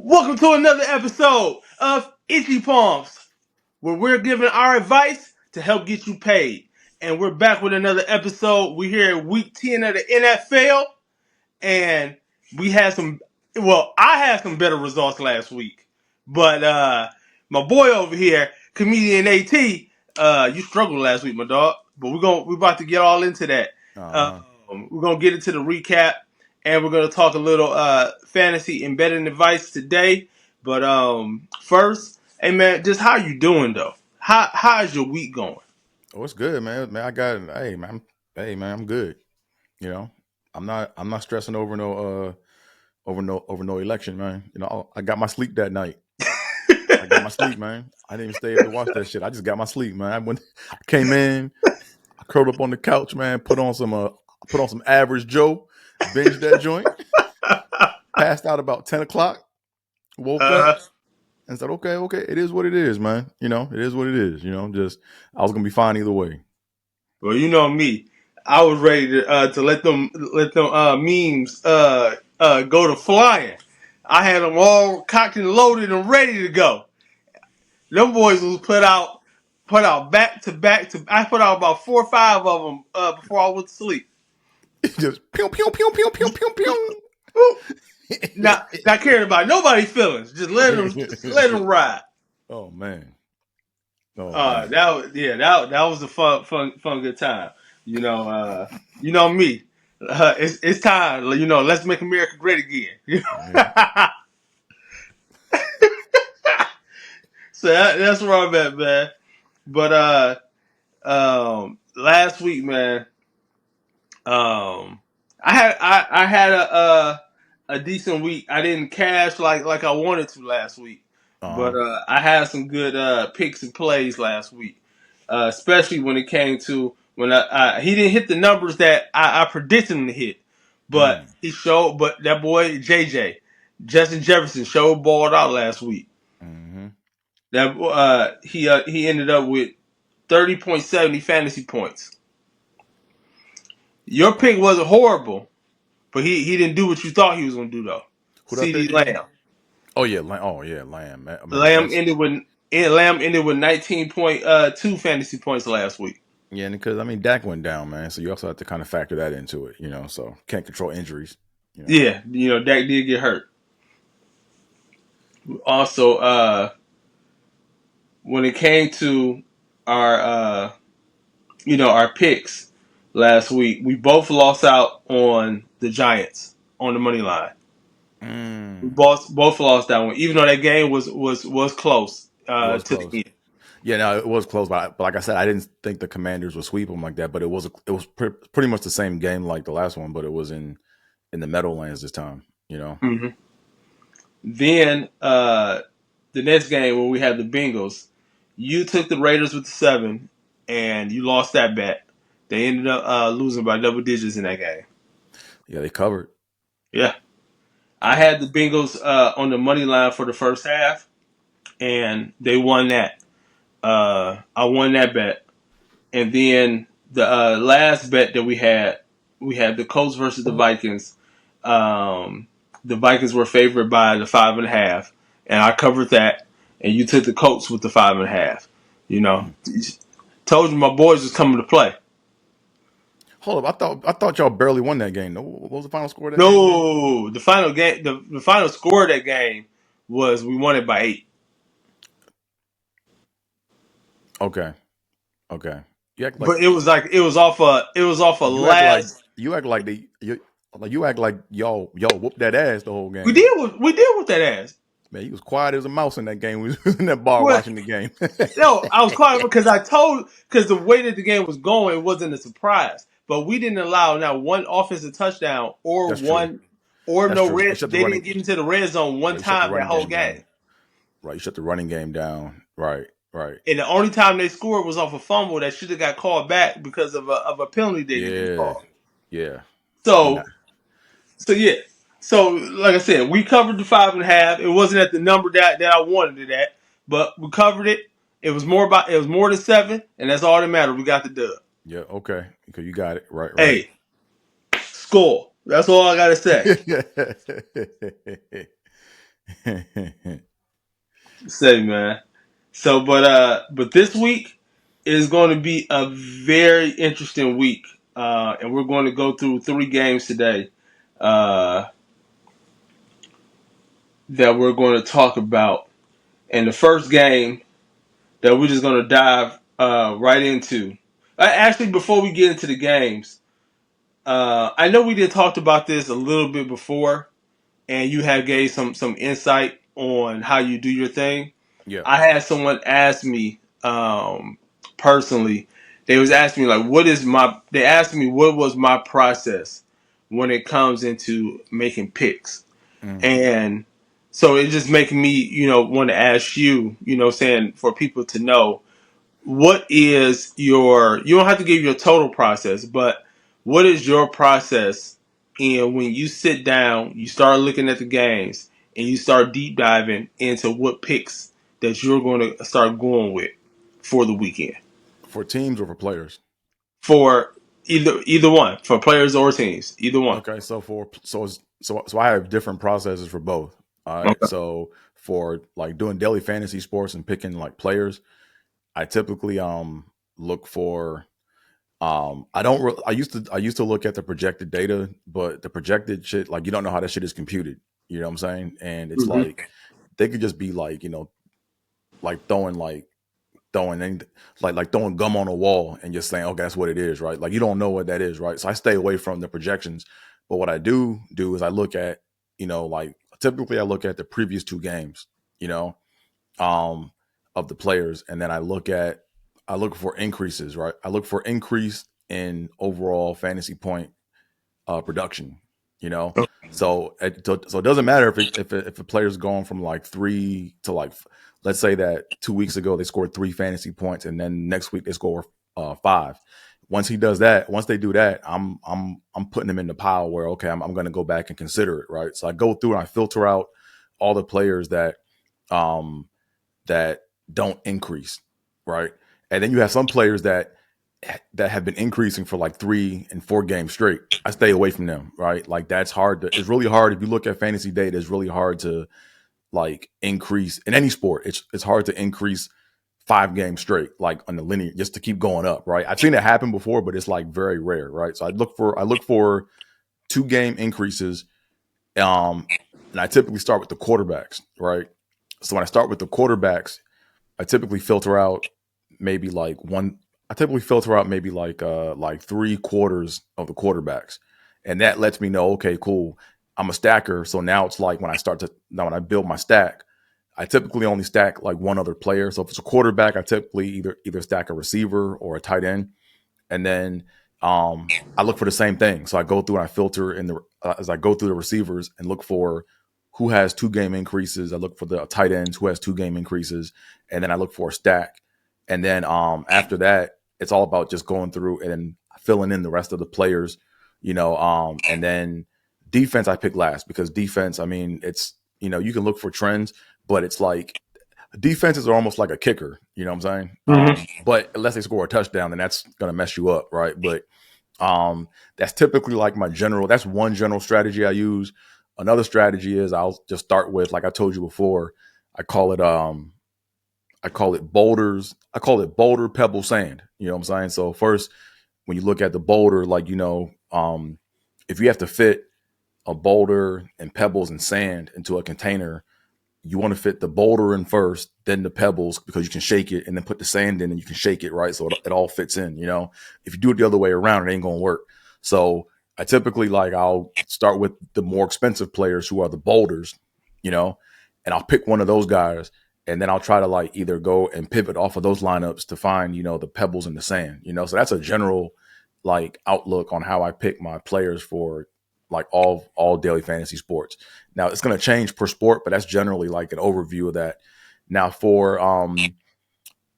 Welcome to another episode of Itchy Palms, where we're giving our advice to help get you paid. And we're back with another episode. We're here at week 10 of the NFL, and we had I had some better results last week. But my boy over here, comedian AT, you struggled last week, my dog. But we're about to get all into that. Uh-huh. We're gonna get into the recap, and we're gonna talk a little fantasy and betting advice today. But first, hey man, just how you doing though? How's your week going? Oh, it's good, man. Man, I got it. Hey, man, I'm good. You know, I'm not stressing over no election, man. I got my sleep that night. I got my sleep, man. I didn't even stay up to watch that shit. I just got my sleep, man. I came in, I curled up on the couch, man. Put on some Average Joe, binged that joint, passed out about 10 o'clock, woke up, uh, and said, okay, it is what it is, man. It is what it is. Just I was gonna be fine either way. well, you know me. I was ready to let them memes go to flying. I had them all cocked and loaded and ready to go. Them boys was put out back to back to. I put out about 4 or 5 of them before I went to sleep. Just pew pew pew pew pew pew pew. Not caring about nobody's feelings. Just let them ride. Oh man. Oh man. That was a fun good time. You know me. It's time. Let's make America great again. Yeah. So that's where I'm at, man. But last week, man, um, I had a decent week. I didn't cash like I wanted to last week, Uh-huh. but I had some good picks and plays last week, especially when it came to when he didn't hit the numbers that I predicted him to hit, but Mm. he showed. But that boy Justin Jefferson showed balled out last week. Mm-hmm. That he ended up with 30.70 fantasy points. Your Oh. pick wasn't horrible, but he didn't do what you thought he was going to do though. Who that CD pick again? Lamb. Oh yeah, Lamb. Man, Lamb that's ended with Lamb ended with 19.2 fantasy points last week. yeah, because Dak went down, man. So you also have to kind of factor that into it, so can't control injuries, you know. Yeah, Dak did get hurt. Also, when it came to our our picks last week, we both lost out on the Giants on the money line. We Mm. both lost that one, even though that game was close It was to the close. end. Yeah, no, it was close, but like I said, I didn't think the Commanders would sweep them like that. But it was pretty much the same game like the last one, but it was in the Meadowlands this time. Hmm. Then the next game when we had the Bengals, you took the Raiders with the 7, and you lost that bet. They ended up losing by double digits in that game. Yeah, they covered. Yeah, I Yeah. had the Bengals on the money line for the first half, and they won that. I won that bet, and then the last bet that we had the Colts versus the Vikings. The Vikings were favored by the 5.5, and I covered that. And you took the Colts with the 5.5. You know, Mm. told you my boys was coming to play. Hold up, I thought y'all barely won that game. What was the final score of that game again? No, the final game, the final score of that game was we won it by 8. Okay, okay. You act like But it was off a you act like last. you act like you act like y'all whooped that ass the whole We game. did with that ass. Man, you was quiet as a mouse in that game. We was in that bar Well, watching the game. no, I was quiet because the way that the game was going, it wasn't a surprise. But we didn't allow not one offensive touchdown or That's true. one or That's no true. You red. shut the They didn't running. get into the red zone one Right, you shut the time that running whole game game. down. Right, you shut the running game down. Right, right. And the only time they scored was off a fumble that should have got called back because of a penalty they didn't Yeah, call. yeah. And So yeah. So like I said, we covered the 5.5. It wasn't at the number that I wanted it at, but we covered it. It was more than 7, and that's all that mattered. We got the dub. yeah, okay. Okay, you got it. Right, right. Hey, score. That's all I gotta say. Say, man. So, but this week is going to be a very interesting week, and we're going to go through 3 games today uh, that we're going to talk about. And the first game that we're just going to dive right into. Actually, before we get into the games, I know we did talked about this a little bit before, and you have gave some insight on how you do your thing. Yeah. I had someone ask me personally. They was asking me like, "What is my?" They asked me what was my process when it comes into making picks, Mm. and so it just making me, want to ask you, saying for people to know what is your. You don't have to give your total process, but what is your process? And when you sit down, you start looking at the games and you start deep diving into what picks that you're going to start going with for the weekend For teams or for players? for either one for players or teams, either one. Okay, so I have different processes for both. All right, Okay. so for like doing daily fantasy sports and picking like players, I typically look for I used to look at the projected data, but the projected shit, like, you don't know how that shit is computed. You know what I'm saying? And it's Mm-hmm. like they could just be like, like throwing any, like throwing gum on a wall and just saying, okay, that's what it is, right? Like, you don't know what that is, right? So I stay away from the projections. But what I do is I look at, like, typically I look at the previous 2 games, you know, um, of the players, and then I look for increases, right? I look for increase in overall fantasy point production, you know. So it doesn't matter if a player's going from like 3 to like, let's say that 2 weeks ago they scored 3 fantasy points and then next week they score 5. Once they do that, I'm putting them in the pile where, okay, I'm going to go back and consider it, right? So I go through and I filter out all the players um that don't increase, right? And then you have some players that have been increasing for like 3 and 4 games straight. I stay away from them, right? Like, that's hard to. It's really hard if you look at fantasy data. It's really hard to like increase in any sport. It's hard to increase 5 games straight, like on the linear, just to keep going up, right? I've seen it happen before, but it's like very rare, right? So I look for 2 game increases, um, and I typically start with the quarterbacks, right? So when I start with the quarterbacks, I typically filter out maybe like one. I typically filter out maybe like 3/4 of the quarterbacks, and that lets me know, okay, cool. I'm a stacker, so now it's like when I build my stack, I typically only stack like one other player. So if it's a quarterback, I typically either stack a receiver or a tight end, and then I look for the same thing. So I go through and I filter in the as I go through the receivers and look for who has 2 game increases. I look for the tight ends who has 2 game increases, and then I look for a stack. And then after that, it's all about just going through and filling in the rest of the players, and then defense I pick last, because defense, I mean, it's, you can look for trends, but it's like defenses are almost like a kicker, you know what I'm saying? Mm-hmm. But unless they score a touchdown, then that's gonna mess you up, right? But that's typically like that's one general strategy I use. Another strategy is I'll just start with, like I told you before, I call it boulders. I call it boulder, pebble, sand. You know what I'm saying? So first, when you look at the boulder, like, if you have to fit a boulder and pebbles and sand into a container, you want to fit the boulder in first, then the pebbles, because you can shake it, and then put the sand in and you can shake it, right? So it all fits in, If you do it the other way around, it ain't going to work. So I typically, like, I'll start with the more expensive players who are the boulders, you know, and I'll pick one of those guys, and then I'll try to like either go and pivot off of those lineups to find, the pebbles in the sand, So that's a general like outlook on how I pick my players for like all daily fantasy sports. Now it's going to change per sport, but that's generally like an overview of that. Now for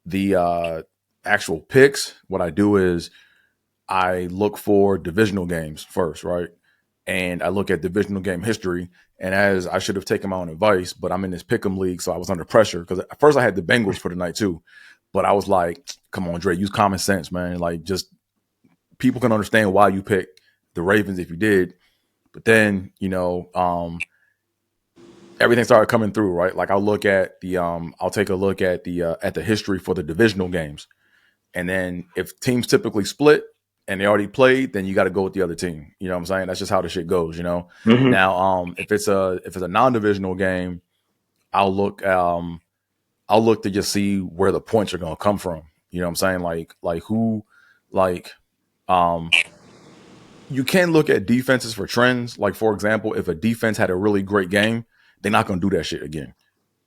the actual picks, what I do is I look for divisional games first, right? And I look at divisional game history. And as I should have taken my own advice, but I'm in this pick'em league, so I was under pressure, because at first I had the Bengals for the night too, but I was like, "Come on, Dre, use common sense, man. Like, just people can understand why you picked the Ravens if you did." But then, everything started coming through, right? Like I'll take a look at the history for the divisional games, and then if teams typically split and they already played, then you got to go with the other team. You know what I'm saying? That's just how the shit goes, you know. Mm-hmm. Now, if it's a non-divisional game, I'll look um I'll look to just see where the points are going to come from. You know what I'm saying? Like who like um you can look at defenses for trends. Like for example, if a defense had a really great game, they're not going to do that shit again.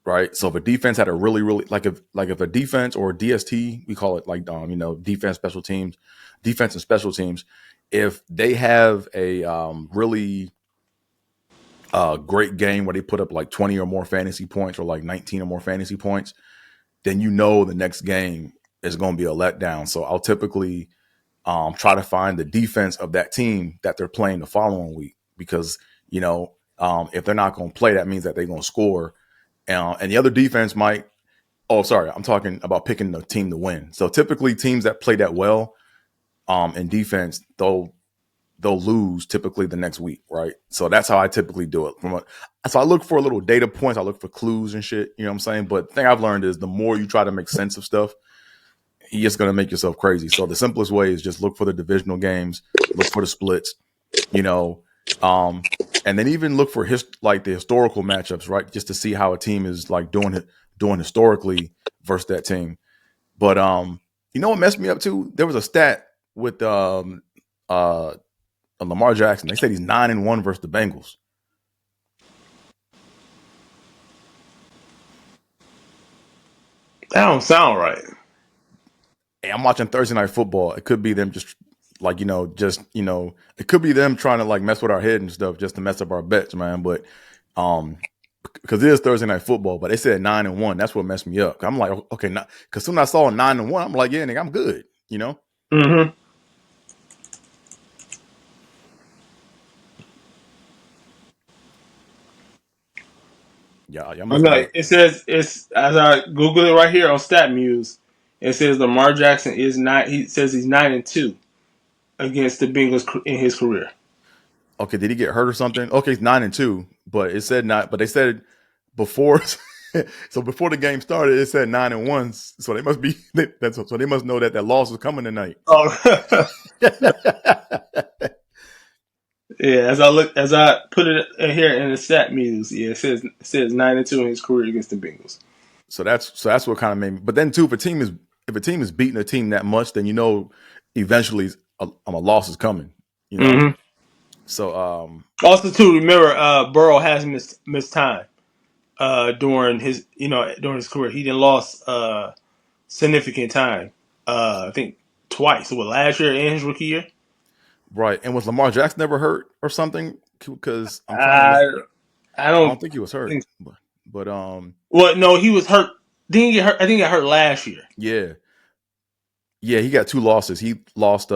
Right. So if a defense had a really if a defense or DST, we call it like defense and special teams, if they have a really great game where they put up like 20 or more fantasy points or like 19 or more fantasy points, then you know the next game is going to be a letdown. So I'll typically try to find the defense of that team that they're playing the following week because if they're not going to play, that means that they're going to score. And the other defense might. Oh, sorry, I'm talking about picking the team to win. So typically, teams that play that well in defense, they'll lose typically the next week, right? So that's how I typically do it. So I look for little data points, I look for clues and shit. You know what I'm saying? But the thing I've learned is the more you try to make sense of stuff, you're just gonna make yourself crazy. So the simplest way is just look for the divisional games, look for the splits, you know, and then even look for the historical matchups, right? Just to see how a team is like doing historically versus that team. But what messed me up too? There was a stat with Lamar Jackson. They said he's 9-1 versus the Bengals. That don't sound right. Hey, I'm watching Thursday Night Football. It could be them just it could be them trying to like mess with our head and stuff just to mess up our bets, man. But because it is Thursday Night Football, but they said 9-1. That's what messed me up. I'm like, okay, because soon I saw 9-1, I'm like, yeah, nigga, I'm good. You know. Mm-hmm. Yeah, y'all I'm must like, got. it says it's as I Google it right here on StatMuse. It says Lamar Jackson is not. He says he's 9-2 against the Bengals in his career. Okay, did he get hurt or something? Okay, it's 9-2, but it said not. But they said before, so before the game started, it said 9-1. So they must be. So they must know that loss was coming tonight. Oh, yeah. As I put it here in the StatMuse, yeah, it says 9-2 in his career against the Bengals. So that's what kind of made me. But then too, if a team is beating a team that much, then eventually a loss is coming. You know. Mm-hmm. So Also, too, remember, Burrow has missed time during his career. He didn't lost significant time. I think twice. What, last year and his rookie year? right, and was Lamar Jackson never hurt or something? Because I'm trying to I look. I I don't don't think he was hurt, think. but Well, no, he was hurt. Didn't he get hurt? I think he got hurt last year. yeah. Yeah, he got two losses. He lost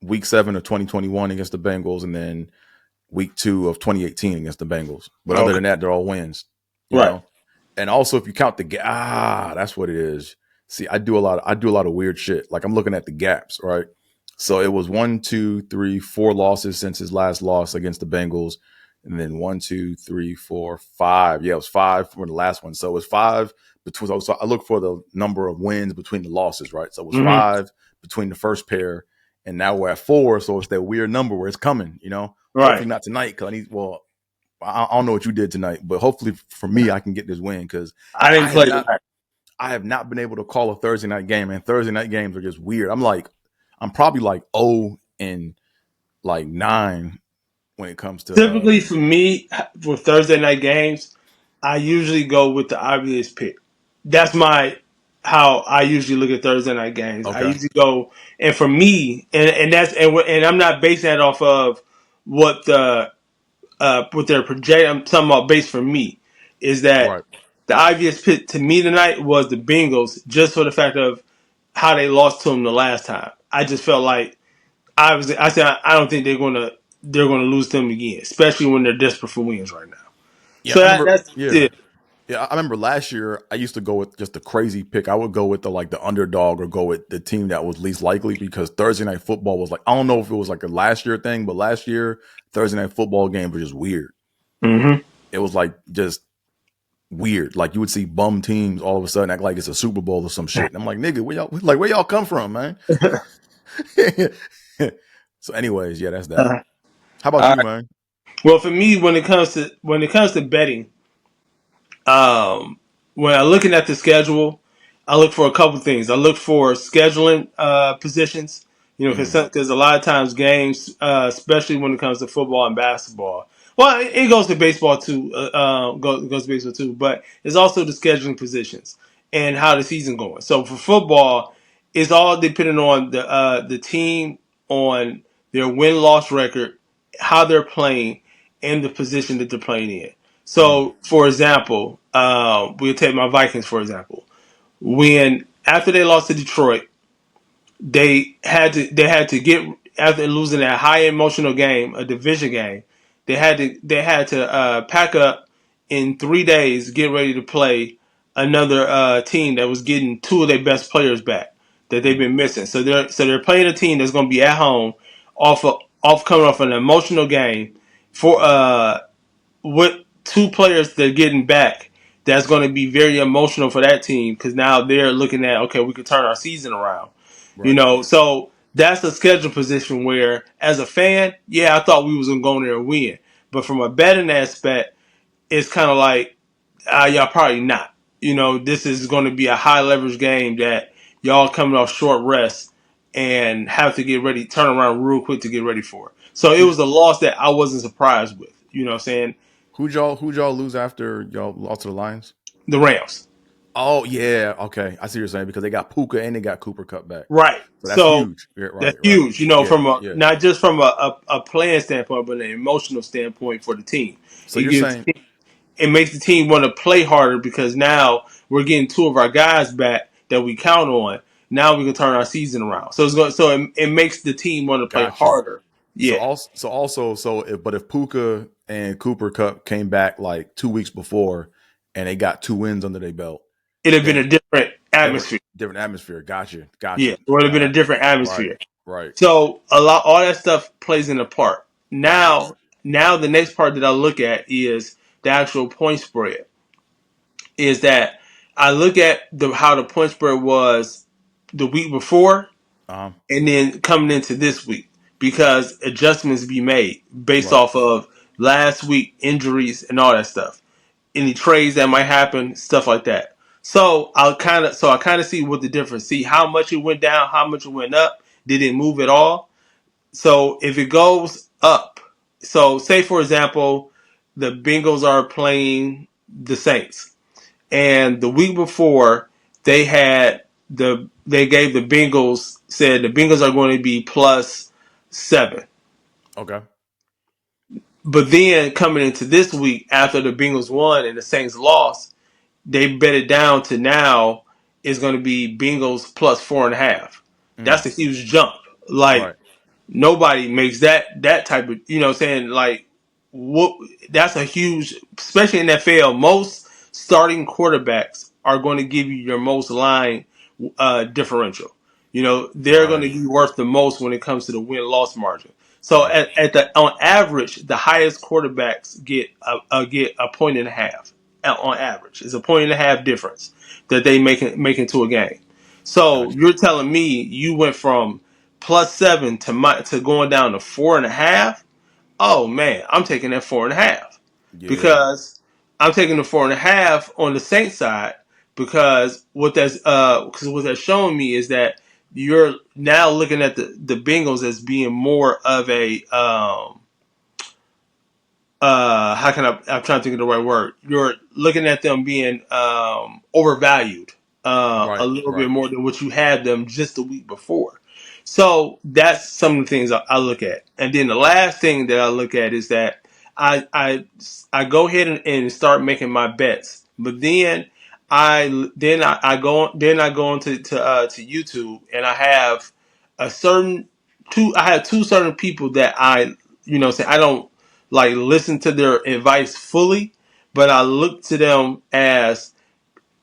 week 7 of 2021 against the Bengals, and then week 2 of 2018 against the Bengals. But other Okay. than that, they're all wins. You Right. know, and also if you count that's what it is. See, I do a lot of weird shit. Like I'm looking at the gaps, right? So it was 1, 2, 3, 4 losses since his last loss against the Bengals, and then 1, 2, 3, 4, 5. Yeah, it was 5 for the last one. So it was 5 between. So I look for the number of wins between the losses, right? So it was Mm-hmm. 5 between the first pair, and now we're at 4. So it's that weird number where it's coming. Right. Hopefully not tonight because I need. Well, I don't know what you did tonight, but hopefully for me, I can get this win because I I didn't have play not. tonight. I have not been able to call a Thursday night game, and Thursday night games are just weird. I'm probably like 0 and like 9 when it comes to. Typically, for me, for Thursday night games, I usually go with the obvious pick. That's my how I usually look at Thursday night games. I Okay, usually go, and for me, and I'm not basing that off of what what their project. I'm talking about based for me is that right. the obvious pick to me tonight was the Bengals, just for the fact of how they lost to them the last time. I just felt like I said I don't think they're gonna lose to them again, especially when they're desperate for wins right now. Yeah, So I remember. that's Yeah, it. yeah. I remember last year I used to go with just a crazy pick. I would go with the underdog or go with the team that was least likely because Thursday night football was like I don't know if it was like a last year thing, but last year Thursday night football games were just weird. Mm-hmm. it was like just weird. Like you would see bum teams all of a sudden act like it's a Super Bowl or some shit. And I'm like, nigga, where y'all come from, man? So, anyways, yeah, that's that. Uh, How about all you, right. man? Well, for me, when it comes to betting, when I'm looking at the schedule, I look for a couple things. I look for scheduling positions, Mm, because a lot of times games, especially when it comes to football and basketball, well, it goes to baseball too. Goes to baseball too, but it's also the scheduling positions and how the season going. So for football, it's all depending on the team, on their win loss record, how they're playing, and the position that they're playing in. mm, So, for example, we'll take my Vikings for example. When after they lost to Detroit, they had to get after losing that high emotional game, a division game. They had to pack up in 3 days, get ready to play another team that was getting two of their best players back that they've mm. been missing. So they're playing a team that's going to be at home off coming off an emotional game for with two players they're getting back, that's going to be very emotional for that team because now they're looking at, okay, we could turn our season around. Right. So that's a schedule position where, as a fan, yeah, I thought we was going to go in there and win, but from a betting aspect, it's kind of like, y'all probably not. This is going to be a high leverage game that y'all coming off short rest and have to get ready, turn around real quick to get ready for. So it Who was a loss that I wasn't surprised with. You know what I'm saying? who'd y'all lose after y'all lost to the Lions? The Rams. Oh yeah, okay. I see what you're saying because they got Puka and they got Cooper Cup back. Right. So that's So huge. Yeah, that's right, right. huge, Yeah, from yeah. not just from a playing standpoint, but an emotional standpoint for the team. So It you're gives saying it makes the team want to play harder because now we're getting two of our guys back that we count on. Now we can turn our season around. So it makes the team want to play got you. harder. Yeah. But if Puka and Cooper Cup came back like 2 weeks before and they got 2 wins under their belt, It'd have been then a different different atmosphere. different atmosphere. Gotcha, Yeah. gotcha. It would have been Uh, a different right, atmosphere. right. So all that stuff plays in a part. Gotcha. Now the next part that I look at is the actual point spread. Is that I look at how the point spread was the week before, Um, and then coming into this week, because adjustments be made based right. off of last week injuries and all that stuff, any trades that might happen, stuff like that. So I kind of see what the difference. See how much it went down, how much it went up. Did it move at all? So if it goes up, so say for example, the Bengals are playing the Saints, and the week before they gave the Bengals, said the Bengals are going to be +7. Okay. But then coming into this week after the Bengals won and the Saints lost, they bet it down to now is going to be Bengals +4.5. Mm, That's a huge jump. Like right. nobody makes that type of, what I'm saying, like what that's a huge, especially in NFL. Most starting quarterbacks are going to give you your most line differential. They're going to Right. be worth the most when it comes to the win loss margin. So Right. at the on average, the highest quarterbacks get a point and a half. On average, it's a point and a half difference that they make into a game. So Gotcha. you're telling me you went from +7 to going down to 4.5? Oh man, I'm taking that 4.5 Yeah. because I'm taking the 4.5 on the Saints side, because what that's showing me is that you're now looking at the Bengals as being more of a how can I'm trying to think of the right word. You're looking at them being overvalued a Right. little bit Right. more than what you had them just the week before. So that's some of the things I look at. And then the last thing that I look at is that I I, I go ahead and start making my bets. But then I go into to YouTube, and I have two certain people that say I don't like listen to their advice fully, but I look to them as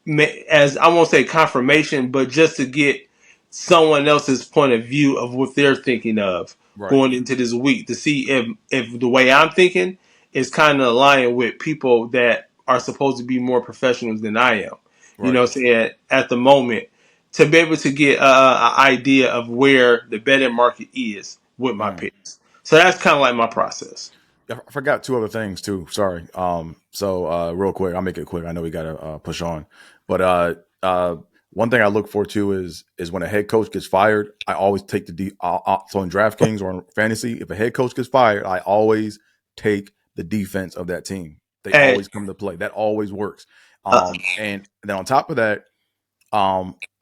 I won't say confirmation, but just to get someone else's point of view of what they're thinking of Right. going into this week, to see if the way I'm thinking is kind of aligning with people that are supposed to be more professionals than I am. You know Right. what I'm saying? At the moment, to be able to get an idea of where the betting market is with my Mm. picks. So that's kind of like my process. I forgot two other things too. Sorry. So real quick, I'll make it quick. I know we gotta push on, but one thing I look for too is when a head coach gets fired, I always take so in DraftKings or in fantasy, if a head coach gets fired, I always take the defense of that team. They And always come to play. That always works. uh, And then on top of that,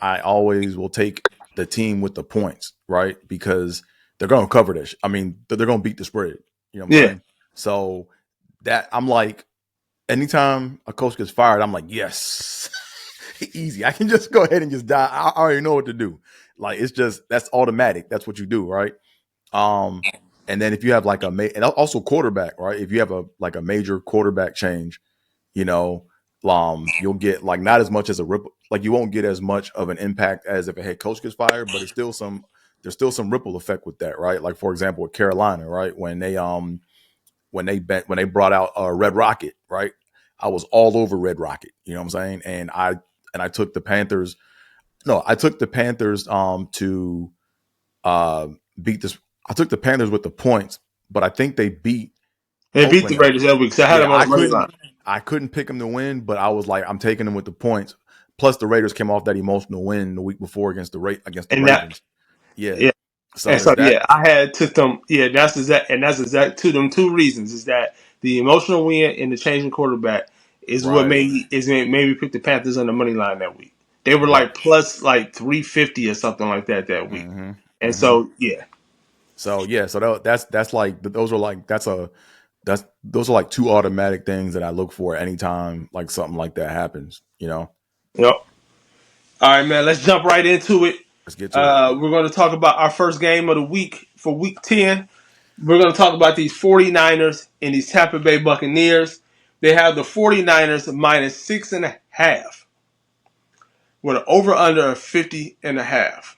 I always will take the team with the points, right? Because they're going to cover this. I mean, they're going to beat the spread. You know what I'm yeah, saying? So that I'm like, anytime a coach gets fired, I'm like, yes, easy. I can just go ahead and just die. I already know what to do. Like it's just that's automatic. That's what you do, right? Um, and then if you have like and also quarterback, right? If you have a major quarterback change, you know, you'll get like not as much as a ripple, like you won't get as much of an impact as if a head coach gets fired, but there's still some ripple effect with that, right? Like for example, with Carolina, right? When they brought out Red Rocket, right? I was all over Red Rocket, you know what I'm saying? And I took the Panthers. No, I took the Panthers to uh beat this. I took the Panthers with the points, but I think they beat they beat the Oakland. Raiders that week. So I had Yeah, them on the money line. I couldn't pick them to win, but I was like, I'm taking them with the points. Plus, the Raiders came off that emotional win the week before against the And that, Ravens. Yeah, yeah. so And there's so that. yeah, I had took them. Yeah, that's exact to them two reasons is that the emotional win and the changing quarterback is what Right, made me pick the Panthers on the money line that week. They were right. like plus like 350 or something like that week. hmm And hmm so yeah, So yeah, so that's like those are like that's those are like two automatic things that I look for anytime like something like that happens. You know, yep. All right, man. Let's jump right into it. let's get to it. We're going to talk about our first game of the week for Week 10. We're going to talk about these 49ers and these Tampa Bay Buccaneers. They have the 49ers minus 6.5 with an over under of 50.5.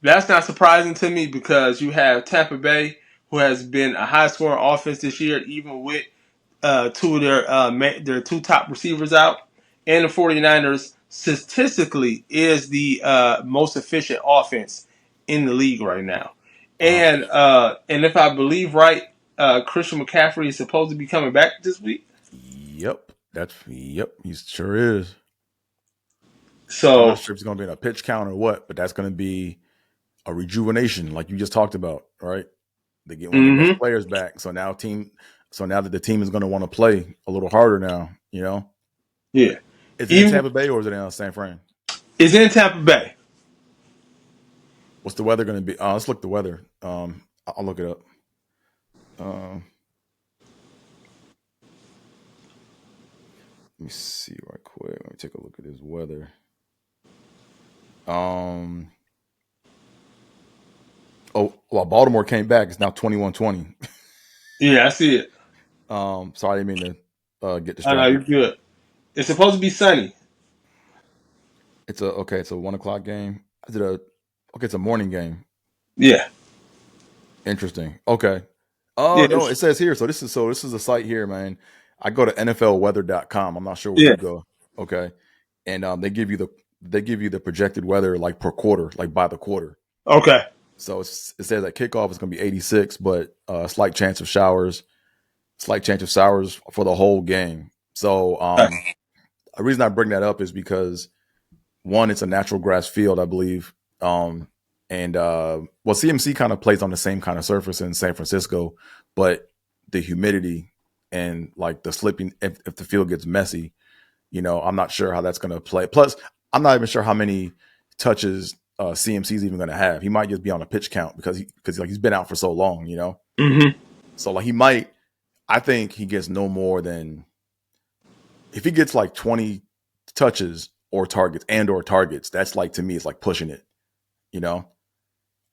That's not surprising to me because you have Tampa Bay, who has been a high scoring offense this year, even with two of their two top receivers out. And the 49ers statistically is the most efficient offense in the league right now. Uh, And if I believe right, Christian McCaffrey is supposed to be coming back this week. yep. He sure is. I'm not So, sure if it's going to be in a pitch count or what, but that's going to be a rejuvenation, like you just talked about, right? They want to get those mm-hmm. players back. So now that the team is going to want to play a little harder now, you know, Yeah. is it in Even Tampa Bay or is it in San Fran? is in Tampa Bay. What's the weather going to be? Let's look the weather. I'll look it up. Um, let me see right quick. Let me take a look at this weather. Um, oh, well, Baltimore came back. It's now 21-20. Yeah, I see it. Sorry, I didn't mean to get I know distracted. you're good. It's supposed to be sunny. It's a 1 o'clock game. Is it a okay? It's a morning game. Yeah. Interesting. Okay. Oh Yeah. no, it says here. So this is a site here, man. I go to NFLweather.com. I'm not sure where Yeah. you go. Okay. And they give you the projected weather like per quarter, like by the quarter. Okay. So it says that kickoff is going to be 86, but slight chance of showers for the whole game. So the reason I bring that up is because one, it's a natural grass field, I believe. And well, CMC kind of plays on the same kind of surface in San Francisco, but the humidity and like the slipping, if the field gets messy, I'm not sure how that's going to play. Plus, I'm not even sure how many touches CMC is even going to have. He might just be on a pitch count because like he's been out for so long. Mm-hmm. So like he might. I think he gets no more than if he gets like 20 touches or targets. That's like to me, it's like pushing it. You know,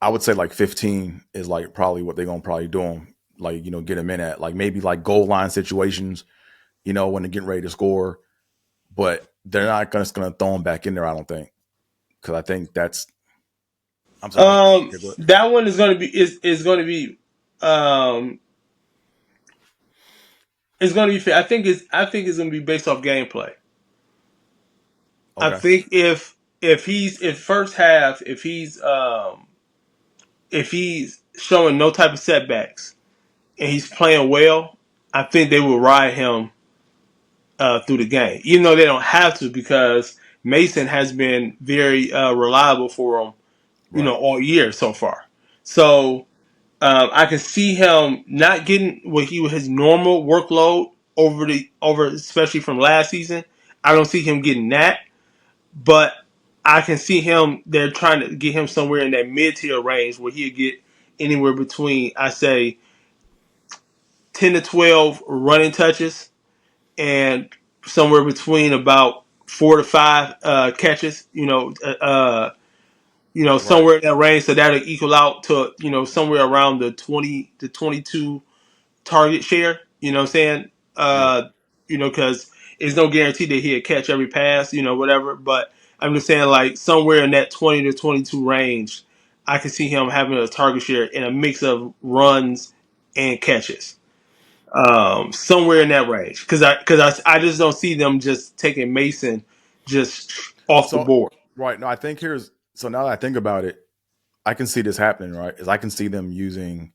I would say like 15 is like probably what they're gonna probably do him. Like get him in at like maybe like goal line situations. When they're getting ready to score, but they're not just gonna throw him back in there. I don't think because I think that's. I'm sorry. Yeah, go ahead. That one is going to be is going to be um It's gonna be fair. I think it's gonna be based off gameplay. I Okay. think if he's in first half, if he's showing no type of setbacks and he's playing well, I think they will ride him through the game. Even though they don't have to, because Mason has been very reliable for them, Right. all year so far. So I can see him not getting his normal workload over especially from last season. I don't see him getting that, but I can see him. They're trying to get him somewhere in that mid tier range where he'll get anywhere between, I say, 10 to 12 running touches and somewhere between about 4 to 5 catches. Right. Somewhere in that range. So that'll equal out to somewhere around the 20 to 22 target share. You know what I'm saying? Yeah. Because it's no guarantee that he'll catch every pass. Whatever. But I'm just saying, like somewhere in that 20 to 22 range, I can see him having a target share in a mix of runs and catches. Somewhere in that range, because I just don't see them just taking Mason just off the So board. right. No, I think here's so now that I think about it, I can see this happening, right? Is I can see them using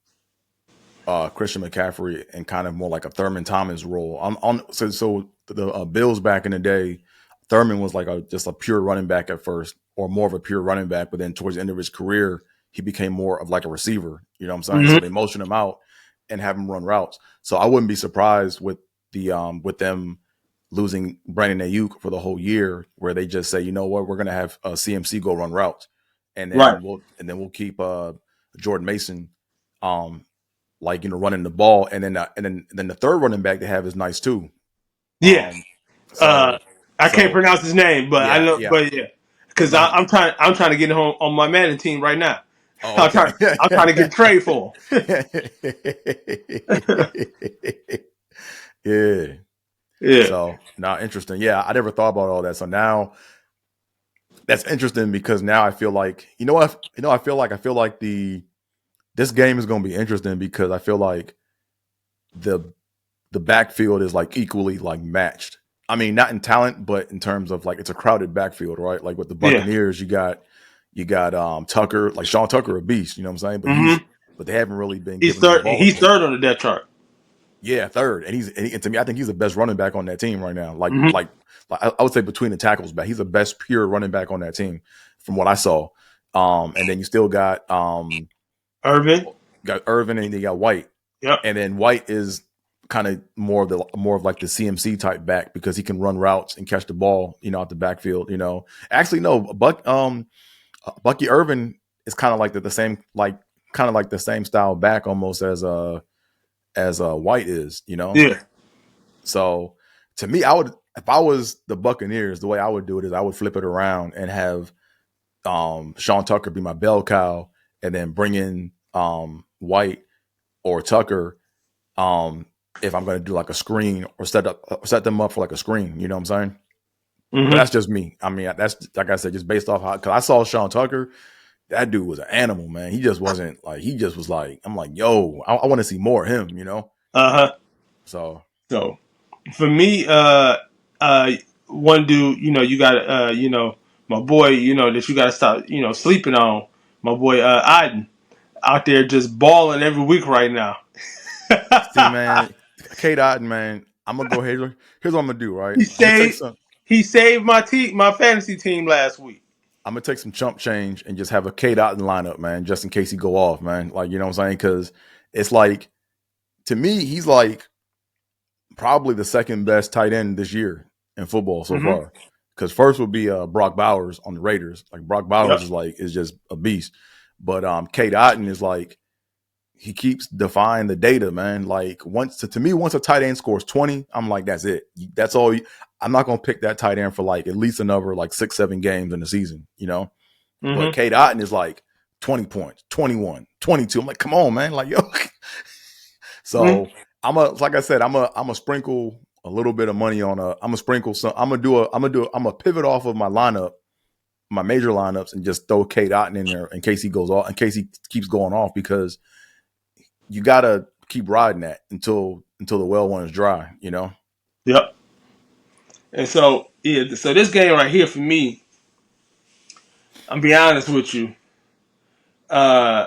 Christian McCaffrey in kind of more like a Thurman Thomas role. So the Bills back in the day, Thurman was like just a pure running back at first, or more of a pure running back, but then towards the end of his career, he became more of like a receiver. You know what I'm saying? So Mm-hmm. they motion him out and have him run routes. So I wouldn't be surprised with them losing Brandon Ayuk for the whole year, where they just say, you know what, we're gonna have CMC go run routes, and Right. then we'll keep Jordan Mason um like running the ball, and then the third running back they have is nice too. Yeah. Um, Uh, so I can't so pronounce his name, but I yeah, know. yeah. But yeah, because No, I'm trying to get him on my Madden team right now. oh, I'm okay. trying I'm trying to get a trade for him. Yeah. Yeah. So now interesting. Yeah, I never thought about all that. So now that's interesting because now I feel like I feel like the this game is going to be interesting because I feel like the the backfield is like equally like matched. I mean, not in talent, but in terms of like it's a crowded backfield, right? Like with the Yeah. Buccaneers, you got Tucker, like Sean Tucker, a beast. You know what I'm saying? Mm-hmm. But they haven't really been He's giving him the third. ball as He's much. third on the depth chart. Yeah, third, and to me, I think he's the best running back on that team right now. Like Mm-hmm. like, like I would say between the tackles back, he's the best pure running back on that team from what I saw. And then you still Irvin. got Irvin and you got White. Yep. And then White is kind of more of like the CMC type back because he can run routes and catch the ball, out the backfield. Actually, no, Bucky Irvin is kind of like the same, like kind of like the same style back almost as White is. Yeah. So to me, I would if I was the Buccaneers, the way I would do it is I would flip it around and have Sean Tucker be my bell cow, and then bring in White or Tucker um, if I'm going to do like a screen or set them up for like a screen. You know what I'm saying? But Mm-hmm. that's just me. I mean, that's like I said, just based off how because I saw Sean Tucker. That dude was an animal, man. He just wasn't like he just was like I'm like, yo, I want to see more of him. Uh huh. So So for me, one dude, you got my boy, that you got to stop, sleeping on. My boy, Iden, out there just balling every week right now. see, man, Kate Otten, man, I'm gonna go ahead. Here's what I'm gonna do. Right, he I'm gonna take saved, some. he saved my fantasy team last week. I'm gonna take some chump change and just have a Kate Otten lineup, man, just in case he go off, man. Like you know what I'm saying? Because it's like to me, he's like probably the second best tight end this year in football so Mm-hmm. far. Because first would be Brock Bowers on the Raiders. Like Brock Bowers Yep. is just a beast. But Kate Otten is like he keeps defying the data, man. Like to me, once a tight end scores 20, I'm like, that's it. That's all. I'm not gonna pick that tight end for like at least another like 6-7 games in the season. But Mm-hmm. Kate Otten is like 20 points, 21, 22. I'm like, come on, man. Like, yo, Mm-hmm. so like I said, I'm a sprinkle a little bit of money on I'm gonna sprinkle some. I'm gonna pivot off of my lineup, my major lineups, and just throw Kate Otten in there in case he goes off, in case he keeps going off because you gotta keep riding that until until the well runs dry. You know. Yep. And so yeah, so this game right here for me, I'm be honest with you. Uh,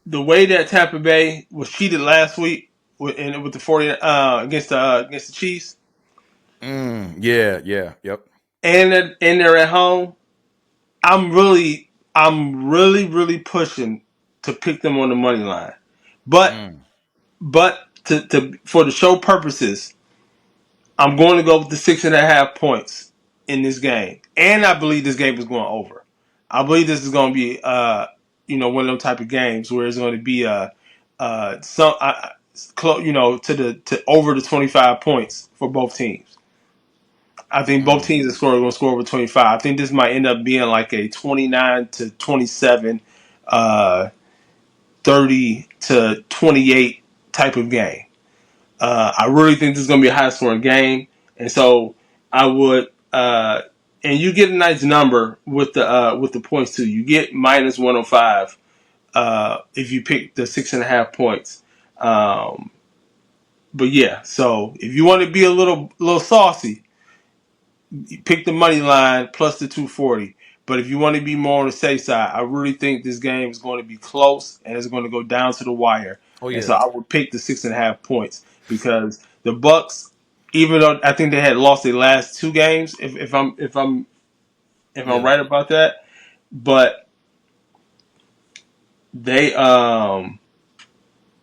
the way that Tampa Bay was cheated last week with the 40 against the Chiefs, Yeah. Yeah. Yep. and they're at home, I'm really pushing to pick them on the money line. But Mm. to for the show purposes, I'm going to go with the 6.5 points in this game, and I believe this game is going over. I believe this is going to be one of them type of games where it's going to be some to over the 25 points for both teams. I think both Mm. teams are going to score over 25. I think this might end up being like a 29-27, uh, 30-28 type of game. I really think this is going to be a high scoring game, and so I would. And you get a nice number with the points too. You get -105 if you pick the 6.5 points. Um, but yeah, so if you want to be a little saucy, pick the money line plus the 240. But if you want to be more on the safe side, I really think this game is going to be close and it's going to go down to the wire. Oh And so yeah. I would pick the 6.5 points because the Bucs, even though I think they had lost their last two games, if I'm Yeah. right about that, but they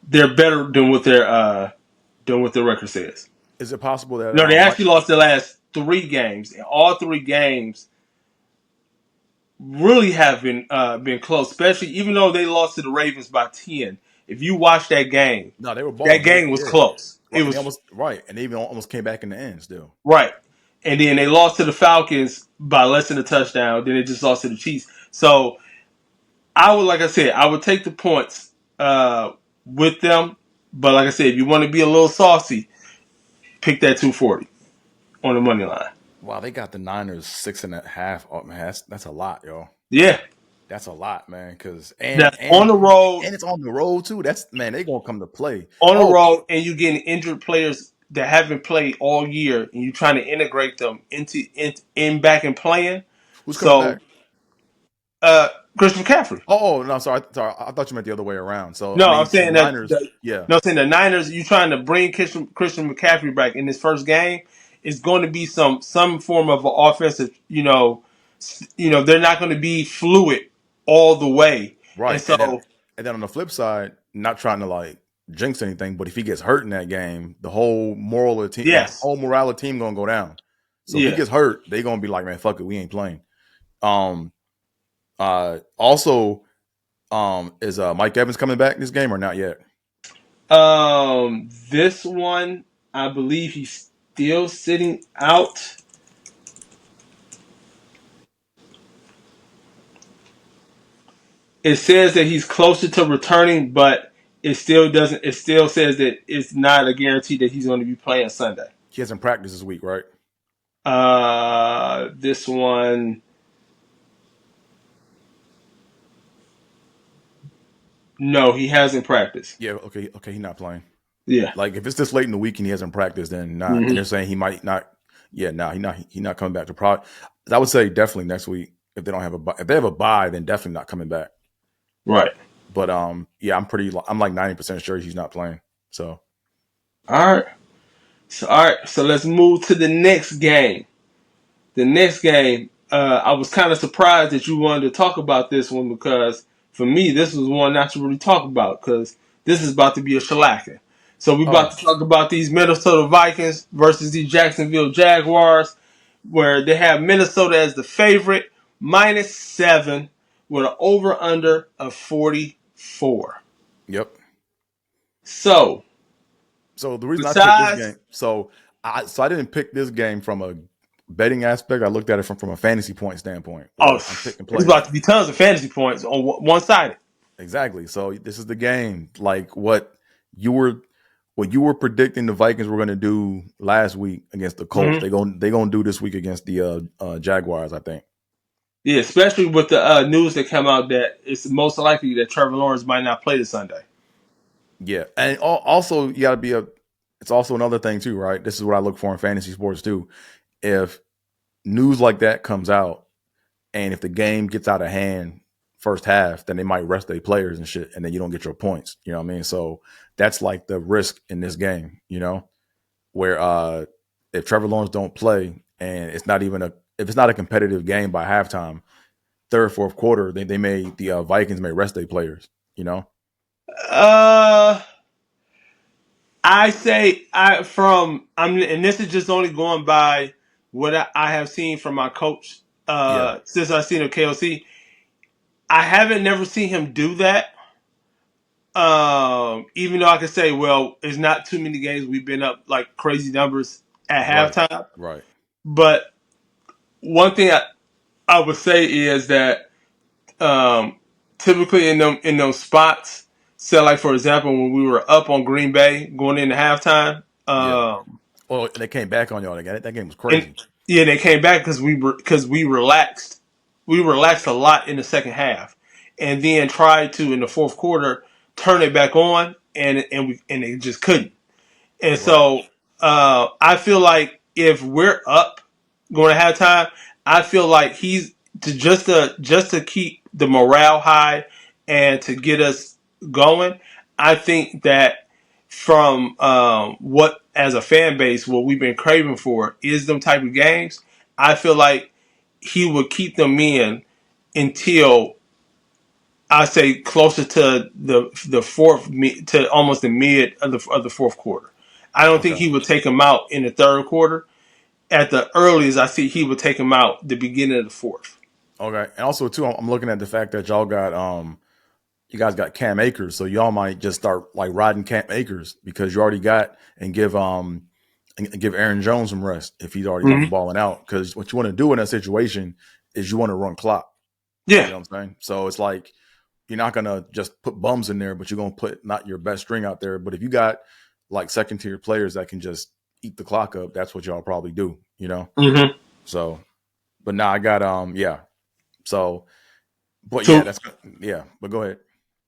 they're better than what their record says. Is it possible that No, they Mike? actually lost their last three games, and all three games really have been close, especially even though they lost to the Ravens by 10. If you watch No, they were that balling. game was Yeah. close. It Right, and they was almost right, and they even almost came back in the end still. right. And then they lost to the Falcons by less than a touchdown. Then they just lost to the Chiefs. So like I said, I would take the points with them. But like I said, if you want to be a little saucy, pick that 240 on the money line. Wow, they got the Niners 6.5. Oh man, that's a lot, yo. Yeah, That's a lot, man. Cause that's on the road. and it's on the road too. That's man, they gonna come to play. On the Oh, road, and you getting injured players that haven't played all year, and you trying to integrate them in back and playing. who's coming back? So, Christian McCaffrey. Oh no, sorry. I thought you meant the other way around. So I No, I'm mean, the saying that. Niners, yeah, No, I'm saying the Niners. You trying to bring Christian McCaffrey back in this first game is going to be some form of an offensive. They're not going to be fluid all the way, and right. so And then on the flip side, not trying to like jinx anything, but if he gets hurt in that game, the whole yes, whole morale of the team gonna go down. So if he yeah. gets hurt, they gonna be like, man, fuck it, we ain't playing. Um, also, is Mike Evans coming back this game or not yet? This one, I believe he's still sitting out. It says that he's closer to returning, but it still doesn't. It still says that it's not a guarantee that he's going to be playing Sunday. He hasn't practiced this week, right? This one, no, he hasn't practiced. Yeah, okay, he's not playing. Yeah. Like if it's this late in the week and he hasn't practiced, then not. And Hmm. they're saying he might not. Yeah, no, he not coming back to pro. I would say definitely next week if they don't have if they have a bye, then definitely not coming back. Right. But yeah, I'm like 90% sure he's not playing. So All right. So let's move to the next game. The next game, I was kind of surprised that you wanted to talk about this one because for me, this was one not to really talk about because this is about to be a shellacking. So we're about oh to talk about these Minnesota Vikings versus the Jacksonville Jaguars, where they have Minnesota as the favorite, -7, with an over/under of 44. yep. So So the reason I picked this besides, game, I didn't pick this game from a betting aspect. I looked at it from a fantasy point standpoint, oh, where I'm picking it's players. about to be tons of fantasy points on one-sided. Exactly. So this is the game, like you were what you were predicting the Vikings were going to do last week against the Colts. Mm-hmm. They gonna do this week against the Jaguars, I think. Yeah, especially with the news that came out that it's most likely that Trevor Lawrence might not play this Sunday. Yeah, and also you got to be it's also another thing too, right? This is what I look for in fantasy sports too. If news like that comes out, and if the game gets out of hand first half, then they might rest their players and shit, and then you don't get your points. You know what I mean? So that's like the risk in this game, where if Trevor Lawrence don't play and if it's not a competitive game by halftime, third, fourth quarter, the Vikings may rest their players, you know? Uh, I say and this is just only going by what I have seen from my coach. Yeah, Since I've seen him KOC, I haven't never seen him do that. Even though I could say, well, it's not too many games we've been up like crazy numbers at right, halftime. right. But one thing I would say is that um, typically in those spots, so like for example, when we were up on Green Bay going into halftime, Yeah. Well, they came back on y'all again. That game was and crazy. yeah, they came back because we relaxed. We relaxed a lot in the second half, and then tried to in the fourth quarter turn it back on, and they just couldn't. And Right. so I feel like if we're up going to halftime, I feel like he's to keep the morale high and to get us going. I think that from what as a fan base, what we've been craving for is them type of games. I feel like he would keep them in until I say closer to the fourth to almost the mid of the fourth quarter. I don't think Okay. he would take him out in the third quarter. At the earliest, I see he would take him out the beginning of the fourth. Okay. And also too, I'm looking at the fact that you guys got Cam Akers, so y'all might just start like riding Cam Akers because you already got and give Aaron Jones some rest if he's already like Mm-hmm. balling out. Because what you want to do in that situation is you want to run clock. You Yeah. know what I'm saying? So it's like you're not gonna just put bums in there, but you're gonna put not your best string out there. But if you got like second tier players that can just eat the clock up, that's what y'all probably do. Mm-hmm. So, but now I got yeah. So, but yeah, So, that's yeah. But go ahead.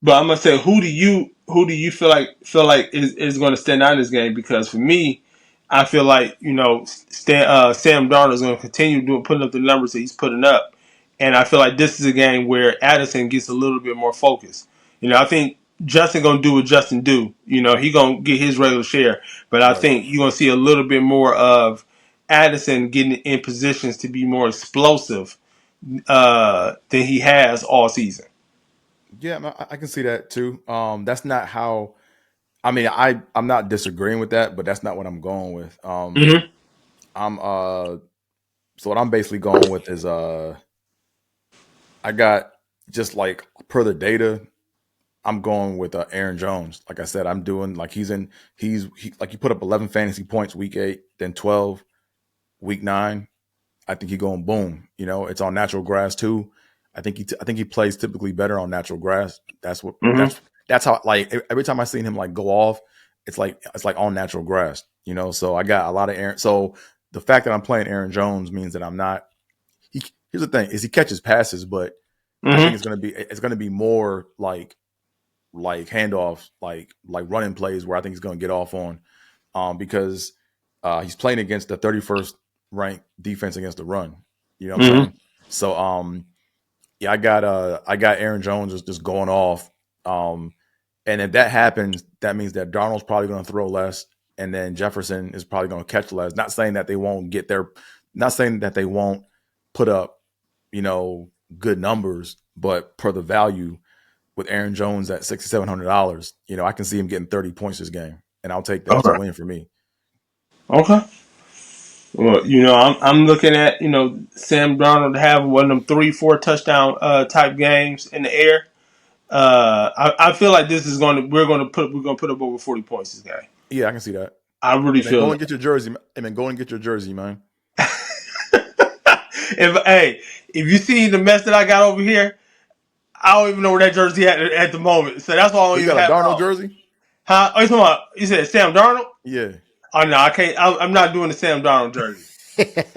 but I'm gonna say, who do you feel like is going to stand out in this game? Because for me, I feel like Sam Darnold is going to continue putting up the numbers that he's putting up, and I feel like this is a game where Addison gets a little bit more focus. I think Justin gonna do what Justin do. He gonna get his regular share, but I Right. think you're gonna see a little bit more of Addison getting in positions to be more explosive than he has all season. Yeah, I can see that too. That's not how. I mean, I'm not disagreeing with that, but that's not what I'm going with. Mm-hmm. I'm so what I'm basically going with is I got just like per the data, I'm going with Aaron Jones. Like I said, I'm doing like like he put up 11 fantasy points week 8, then 12 week 9. I think he going boom. It's on natural grass too. I think he plays typically better on natural grass. That's what Mm-hmm. that's how like every time I seen him like go off, it's like on natural grass. So I got a lot of Aaron. So the fact that I'm playing Aaron Jones means that I'm not. Here's the thing: is he catches passes, but I think Mm-hmm. it's gonna be more like handoffs, like running plays where I think he's gonna get off on, because he's playing against the 31st ranked defense against the run. You know what I'm Mm-hmm. saying? So yeah, I got Aaron Jones just going off. And if that happens, that means that Darnold's probably going to throw less, and then Jefferson is probably going to catch less. Not saying that they won't put up, good numbers, but per the value with Aaron Jones at $6,700, I can see him getting 30 points this game, and I'll take that as a Okay. win for me. Okay. Well, I'm looking at Sam Darnold to have one of them 3-4 touchdown type games in the air. I feel like this is going to we're going to put up over 40 points this game. Yeah, I can see that. I really And then feel go and that. get your jersey. And then go and get your jersey, man. If you see the mess that I got over here, I don't even know where that jersey at the moment. So that's why I Oh, don't you even got a have it Darnold on. jersey? Huh? Oh, you talking about? You said Sam Darnold? Yeah. Oh no, I can't. I'm not doing the Sam Darnold jersey.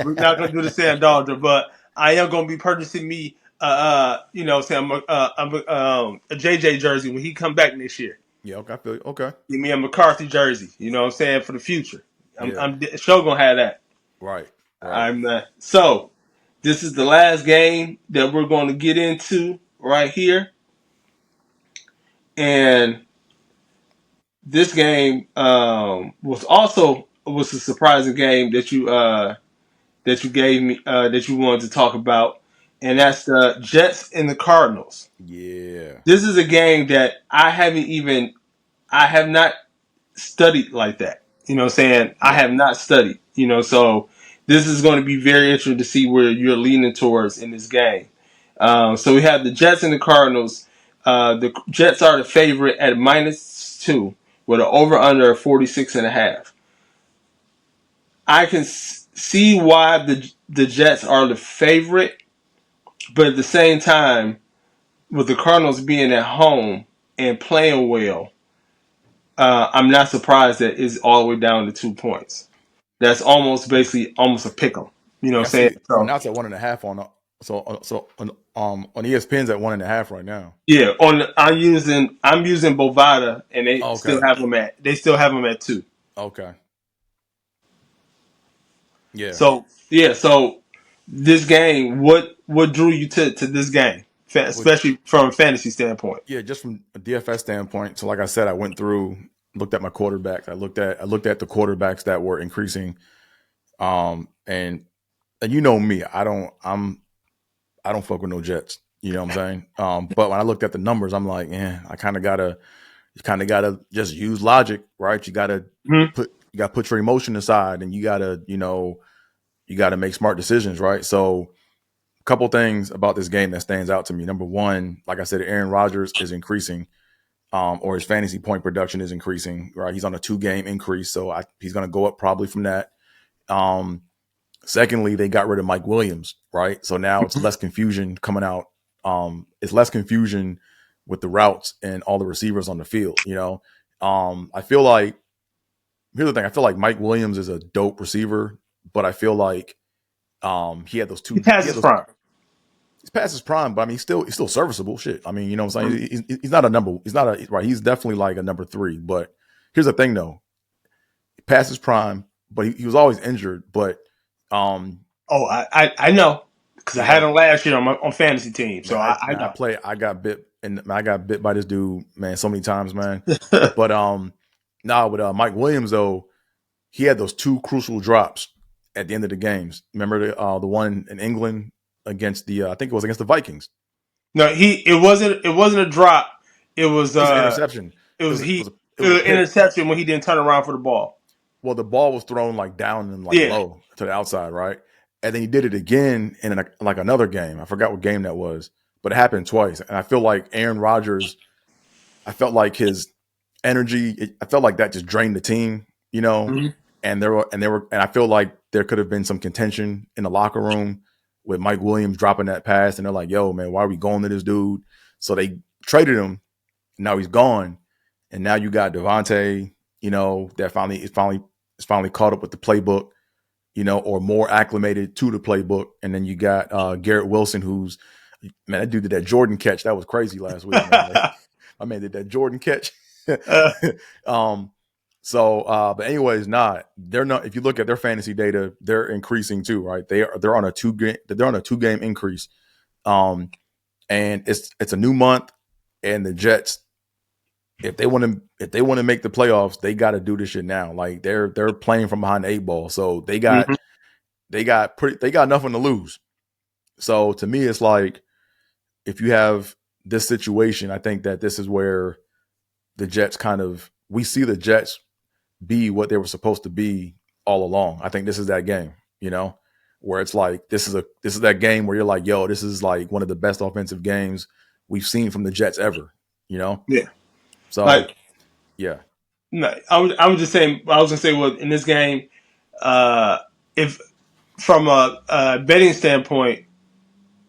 We're not gonna do the Sam Darnold jersey, but I am gonna be purchasing me, Sam, a JJ jersey when he come back next year. Yeah, okay, I feel you. Okay. Give me a McCarthy jersey. You know what I'm saying, for the future. Yeah. I'm sure gonna have that. Right. Right. I'm so. This is the last game that we're going to get into right here, and this game was a surprising game that you gave me that you wanted to talk about, and that's the Jets and the Cardinals. Yeah. This is a game that I have not studied like that. You know what I'm saying? I Yeah. have not studied, so this is going to be very interesting to see where you're leaning towards in this game. So we have the Jets and the Cardinals. The Jets are the favorite at -2 with an over-under of 46.5. I can see why the Jets are the favorite, but at the same time, with the Cardinals being at home and playing well, I'm not surprised that it's all the way down to 2 points. That's basically almost a pick 'em. You know Yeah, what I I'm saying? see. Well, So now it's at 1.5 on on ESPN's at 1.5 right now. yeah, I'm using Bovada, and Oh, okay. they still have them at 2. Okay. Yeah. So yeah, so this game, what drew you to this game, Well, especially from a fantasy standpoint? yeah, just from a DFS standpoint. So, like I said, I went through, looked at my quarterbacks. I looked at the quarterbacks that were increasing. And you know me, I don't fuck with no Jets. You know what I'm saying? But when I looked at the numbers, I'm like, I kind of gotta just use logic, right? Mm-hmm. You gotta put your emotion aside, and you gotta make smart decisions, right? So, a couple things about this game that stands out to me. Number one, like I said, Aaron Rodgers is increasing, or his fantasy point production is increasing, right? He's on a 2-game increase, so he's gonna go up probably from that. Um, Secondly, they got rid of Mike Williams, right? So now it's less confusion coming out. It's less confusion with the routes and all the receivers on the field. I feel like here's the thing. I feel like Mike Williams is a dope receiver, but I feel like he had those He two. He had passes those. prime. He's past his prime, but I mean, he's still serviceable. Shit. I mean, you know what I'm saying? He's not a number. He's not a right. He's definitely like a number 3. But here's the thing, though. Past his prime, but he was always injured. But um, Oh, I know, because I you had know, him last year on fantasy team, so man, I know. I got bit, and I got bit by this dude, man, so many times, man. But now with Mike Williams though, he had those 2 crucial drops at the end of the games. Remember the one in England against I think it was against the Vikings. No, it wasn't a drop. It was It was an interception. it It was was he it it was a was an pick. interception when he didn't turn around for the ball. Well, the ball was thrown like down and like Yeah. low to the outside, right? And then he did it again in like another game. I forgot what game that was, but it happened twice. And I feel like Aaron Rodgers, I felt like his energy, I felt like that just drained the team, you know. Mm-hmm. And I feel like there could have been some contention in the locker room with Mike Williams dropping that pass, and they're like, "Yo, man, why are we going to this dude?" So they traded him. Now he's gone, and now you got Devontae, that finally caught up with the playbook, or more acclimated to the playbook, and then you got Garrett Wilson, who's man, that dude did that Jordan catch. That was crazy last week, man. Like, my man did that Jordan catch. uh, um, but anyways, they're not. If you look at their fantasy data, they're increasing too, right? They're on a 2-game increase. And it's a new month, and the Jets, if they want to make the playoffs, they got to do this shit now. Like they're playing from behind the 8 ball, so mhm. they got nothing to lose. So to me, it's like if you have this situation, I think that this is where the Jets we see the Jets be what they were supposed to be all along. I think this is that game, where it's like this is that game where you're like, yo, this is like one of the best offensive games we've seen from the Jets ever, Yeah. So Like, yeah, no, I was just saying. I was gonna say, well, in this game, if from a betting standpoint,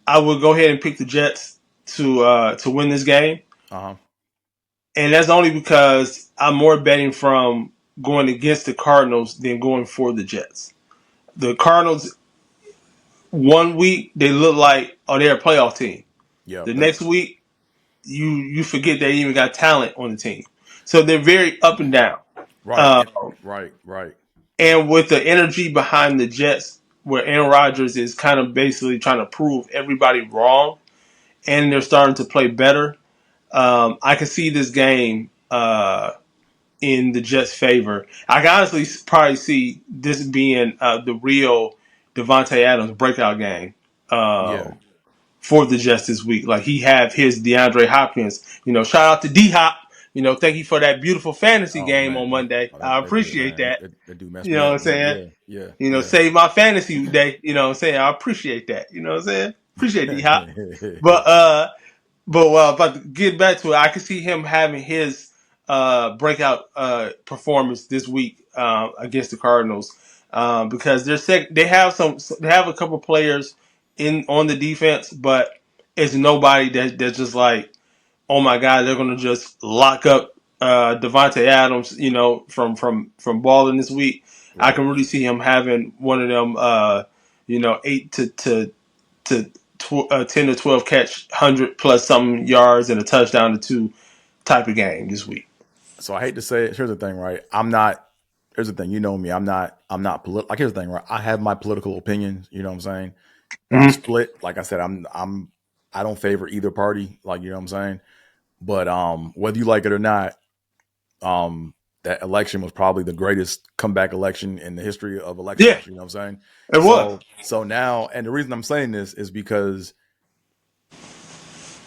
I would go ahead and pick the Jets to win this game, uh-huh, and that's only because I'm more betting from going against the Cardinals than going for the Jets. The Cardinals, one week they look like, oh, they're a playoff team. yeah, The next week, you forget they even got talent on the team. So they're very up and down. Right. Uh, Right. Right. and with the energy behind the Jets, where Aaron Rodgers is kind of basically trying to prove everybody wrong, and they're starting to play better, I can see this game in the Jets' favor. I can honestly probably see this being the real Devontae Adams breakout game. Yeah. For the Jets this week. Like he have his DeAndre Hopkins. Shout out to D Hop. Thank you for that beautiful fantasy Oh game on man. Monday. Oh, I that dude, appreciate man. that. That dude messed You me know what I'm up, man. saying? Yeah. Yeah. Yeah. Save my fantasy day. You know what I'm saying? I appreciate that. You know what I'm saying? Appreciate D Hop. But about to get back to it, I can see him having his breakout performance this week against the Cardinals because they have a couple players in on the defense, but it's nobody that's just like, oh my god, they're gonna just lock up Devontae Adams, from balling this week. I Right. can really see him having one of them, 10 to 12 catch, 100 plus some yards and a touchdown to two type of game this week. So I hate to say it. Here's the thing, right? I'm not. Here's the thing. You know me. I'm not. I'm not political. Like here's the thing, right? I have my political opinions. You know what I'm saying? I'm Mm-hmm. split. Like I said, I'm. I don't favor either party. Like you know what I'm saying. But whether you like it or not, that election was probably the greatest comeback election in the history of Yeah, elections. You know what I'm saying? it was. So now, and the reason I'm saying this is because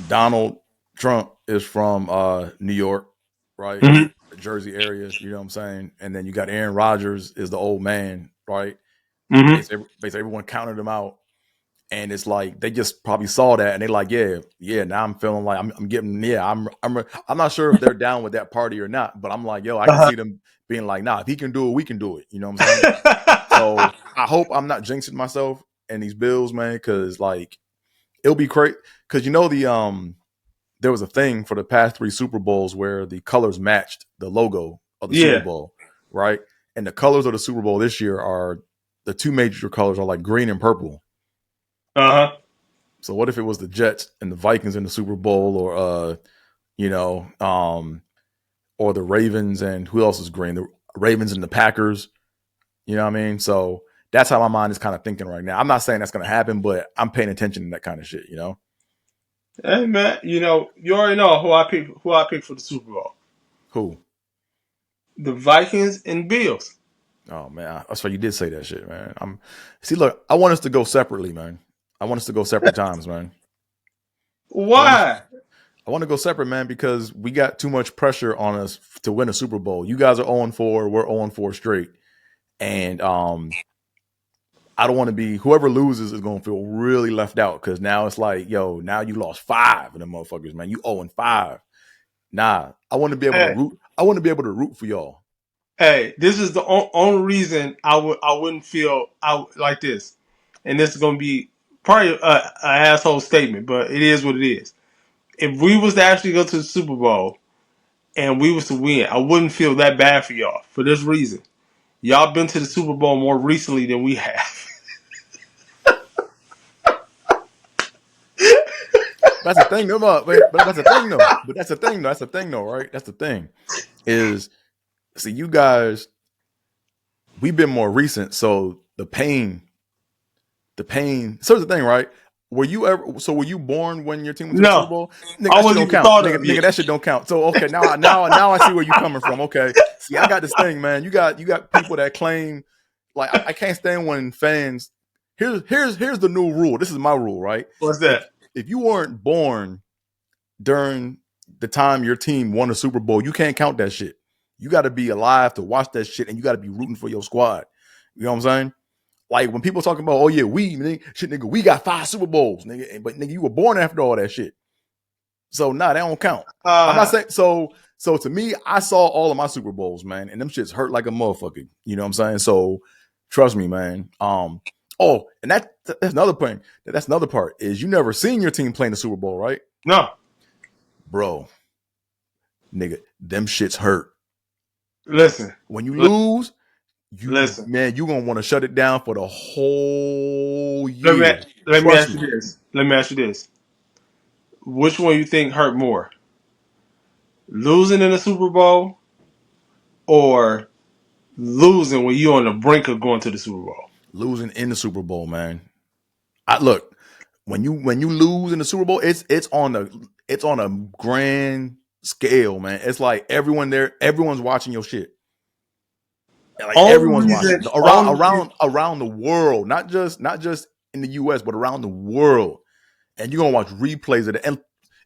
Donald Trump is from New York, right? Mm-hmm. The Jersey area, you know what I'm saying? And then you got Aaron Rodgers is the old man, right? Mm-hmm. Basically everyone counted him out. And it's like they just probably saw that and they like, yeah, yeah. Now I'm feeling like I'm getting, yeah. I'm not sure if they're down with that party or not, but I'm like, yo, I can Uh-huh. see them being like, nah, if he can do it, we can do it. You know what I'm saying? So I hope I'm not jinxing myself and these Bills, man, because like it'll be great. Because there was a thing for the past three Super Bowls where the colors matched the logo of the Super Yeah. Bowl, right? And the colors of the Super Bowl this year are the two major colors are like green and purple. Uh-huh. So what if it was the Jets and the Vikings in the Super Bowl, or you know, or the Ravens and who else is green? The Ravens and the Packers. You know what I mean? So that's how my mind is kind of thinking right now. I'm not saying that's going to happen, but I'm paying attention to that kind of shit. You know, Hey man, you already know who I picked for the Super Bowl. who? The Vikings and Bills. Oh man, that's why you did say that shit, man. I'm see. Look, I want us to go separately, man. I want us to go separate times, man. I want us. Why? I want to go separate, man, because we got too much pressure on us to win a Super Bowl. You guys are 0-4, we're 0-4 straight, and I don't want to be whoever loses is going to feel really left out because now it's like, yo, now you lost five of them motherfuckers, man. You 0-5. Nah, I want to be able to Hey, root. I want to be able to root for y'all. hey, this is the only reason I wouldn't feel like this, and this is gonna be probably an asshole statement, but it is what it is. If we was to actually go to the Super Bowl and we was to win, I wouldn't feel that bad for y'all for this reason. Y'all been to the Super Bowl more recently than we have. That's the thing, though. But that's the thing, though. But that's the thing, though. That's the thing, though, right? That's the thing. Is see, you guys, we've been more recent, so the pain. So here's the thing, right? Were you ever? So were you born when your team went to the Super No, Bowl? Nigga, I that shit wasn't don't even count. thought Nigga, of yet. that shit don't count. So okay, now I see where you coming from. Okay, see, I got this thing, man. You got people that claim like I can't stand when fans. Here's the new rule. This is my rule, right? What's If that? if you weren't born during the time your team won a Super Bowl, you can't count that shit. You got to be alive to watch that shit, and you got to be rooting for your squad. You know what I'm saying? Like when people talking about, oh yeah, nigga, we got 5 Super Bowls, nigga, but nigga, you were born after all that shit. So nah, that don't count. I'm not Uh, saying so. So to me, I saw all of my Super Bowls, man, and them shits hurt like a motherfucker. You know what I'm saying? So trust me, man. Oh, and that's another point. That's another part is you never seen your team playing the Super Bowl, right, no. bro? Nigga, them shits hurt. Listen, When you lose, listen. you gonna want to shut it down for the whole Let me year. let me Trust ask you me. this. Let me ask you this. Which one you think hurt more? losing in the Super Bowl or losing when you're on the brink of going to the Super Bowl? Losing in the Super Bowl, man. I look when you lose in the Super Bowl, it's on a grand scale, man. It's like everyone there, everyone's watching your shit. Like everyone's watching around the world, not just in the U.S. but around the world. And you're gonna watch replays of it. And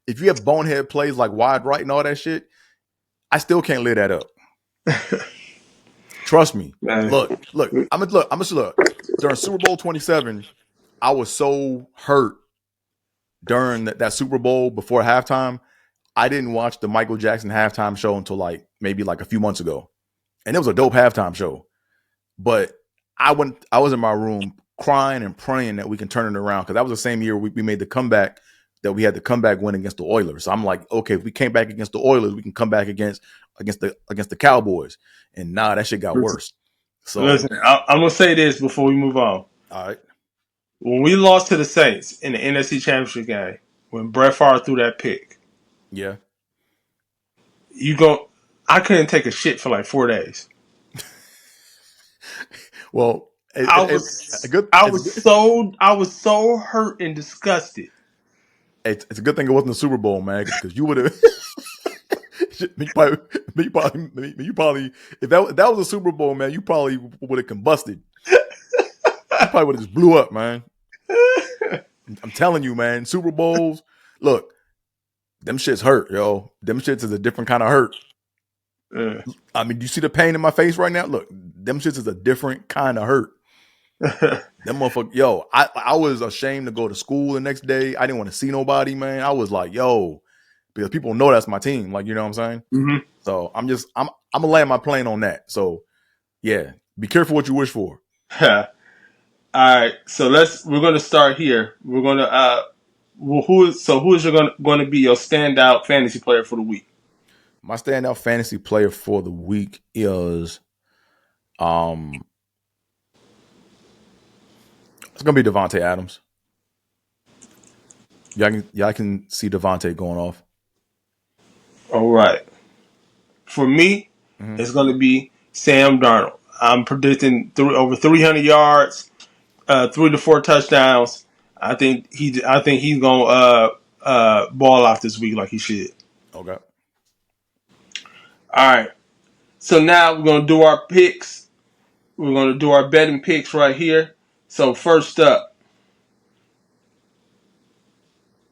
if you have bonehead plays like wide right and all that shit, I still can't live that up. Trust me. Man. Look. I'm gonna look. During Super Bowl 27, I was so hurt during that Super Bowl before halftime. I didn't watch the Michael Jackson halftime show until maybe a few months ago, and it was a dope halftime show. But I was in my room crying and praying that we can turn it around because that was the same year we made the comeback that we had the comeback win against the Oilers. So I'm like, okay, if we came back against the Oilers, we can come back against the Cowboys. And that shit got worse. So listen, I'm gonna say this before we move on. all right, When we lost to the Saints in the NFC Championship game, when Brett Favre threw that pick, yeah. I couldn't take a shit for like 4 days. Well, I was so hurt and disgusted. It's a good thing it wasn't the Super Bowl, man, because you would have. you probably, if that was a Super Bowl, man, you probably would have combusted. You probably would have just blew up, man. I'm telling you, man. Super Bowls, look, them shits hurt, yo. Them shits is a different kind of hurt. I mean, do you see the pain in my face right now? Look, them shits is a different kind of hurt. Them motherfucker, yo, I was ashamed to go to school the next day. I didn't want to see nobody, man. I was like, yo, because people know that's my team. Like, you know what I'm saying? Mm-hmm. So I'm gonna land my plane on that. So yeah, be careful what you wish for. All right, so we're gonna start here. We're gonna who is going to be your standout fantasy player for the week? My standout fantasy player for the week is it's gonna be Devontae Adams. Y'all can see Devontae going off. All right. For me, Mm-hmm. it's going to be Sam Darnold. I'm predicting over 300 yards, 3 to 4 touchdowns. I think he's going to ball out this week like he should. Okay. All right. So now we're going to do our picks. We're going to do our betting picks right here. So first up,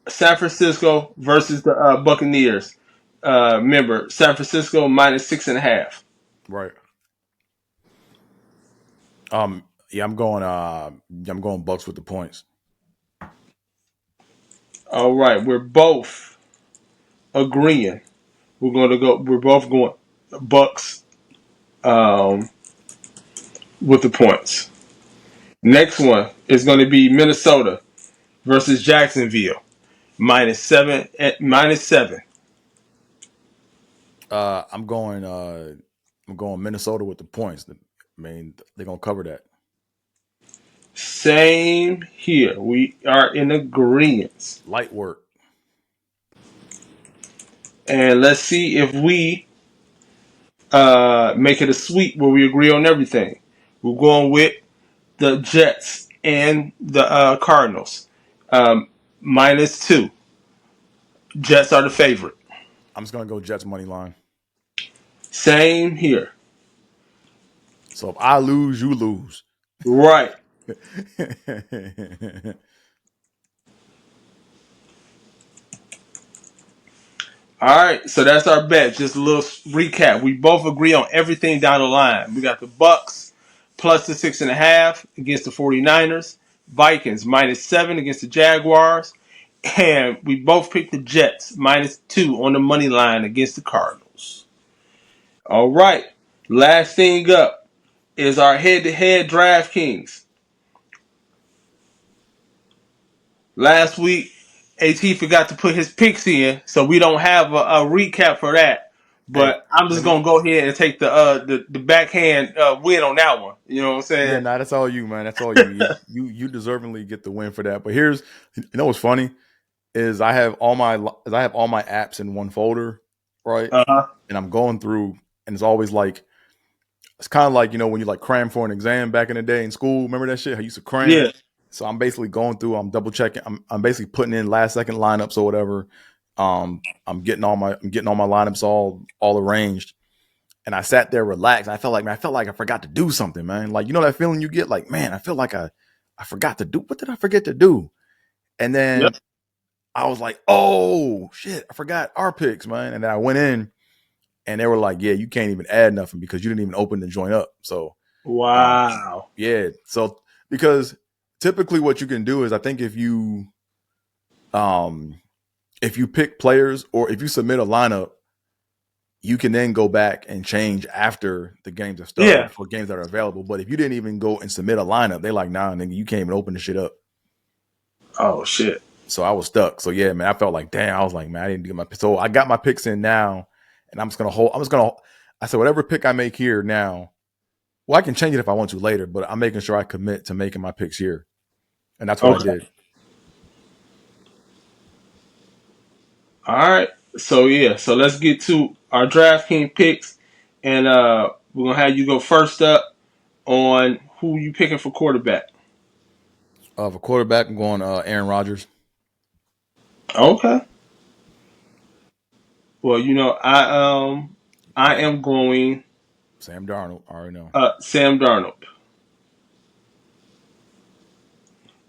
San Francisco versus the Buccaneers. Remember, San Francisco -6.5. Right. Yeah, I'm going Bucs with the points. All right, we're both agreeing. We're both going Bucs with the points. Next one is going to be Minnesota versus Jacksonville, -7 at -7. I'm going Minnesota with the points. I mean, they're gonna cover that. Same here. We are in agreement. Light work. And let's see if we make it a sweep where we agree on everything. We're going with the Jets and the Cardinals. -2. Jets are the favorite. I'm just gonna go Jets money line. Same here. So if I lose, you lose. Right. All right. So that's our bet. Just a little recap. We both agree on everything down the line. We got the Bucs plus the 6.5 against the 49ers. Vikings -7 against the Jaguars. And we both picked the Jets -2 on the money line against the Cardinals. All right. Last thing up is our head-to-head DraftKings. Last week, AT forgot to put his picks in, so we don't have a recap for that. Hey, But I'm just gonna go ahead and take the backhand win on that one. You know what I'm yeah, saying? nah, that's all you, man. That's all you. You deservingly get the win for that. But here's, what's funny is I have all my apps in one folder, right? Uh-huh. And I'm going through, and it's always like, it's kind of like, when you like cram for an exam back in the day in school. Remember that shit? I used to cram. Yeah. So I'm basically going through, I'm double checking, I'm basically putting in last second lineups or whatever. I'm getting all my lineups all arranged. And I sat there relaxed. I felt like, man, I forgot to do something, man. Like, that feeling you get, like, man, I feel like I forgot to do. What did I forget to do? And Yep. then I was like, oh shit, I forgot our picks, man. And then I went in, and they were like, yeah, you can't even add nothing because you didn't even open the joint up. So, um, Wow. yeah. So because typically what you can do is, I think um if you pick players or if you submit a lineup, you can then go back and change after the games have Yeah. started for games that are available. But if you didn't even go and submit a lineup, they're like, nah, nigga, you can't even open the shit up. Oh shit. So I was stuck. So yeah, man, I felt like, damn, I was like, man, I didn't get my, so I got my picks in now, and I said, whatever pick I make here now, well, I can change it if I want to later, but I'm making sure I commit to making my picks here. And that's what I Okay. did. All right. So yeah. So let's get to our DraftKings picks, and we're gonna have you go first up on who you picking for quarterback. For quarterback, I'm going Aaron Rodgers. Okay. Well, I am going Sam Darnold, I already know. Sam Darnold,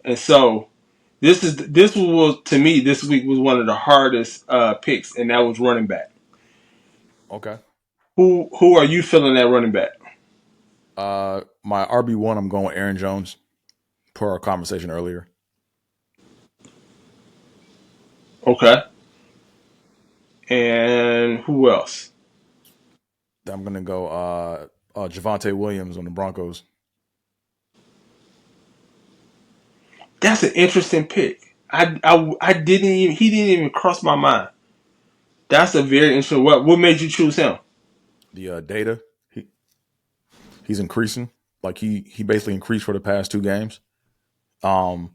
and so this was to me this week was one of the hardest picks, and that was running back. Okay. Who are you feeling that running back? My RB1, I'm going with Aaron Jones, per our conversation earlier. Okay. And who else? I'm going to go Javonte Williams on the Broncos. That's an interesting pick. I didn't even he didn't even cross my mind. That's a very interesting. What made you choose him? The data, he's increasing. Like he basically increased for the past 2 games. Um,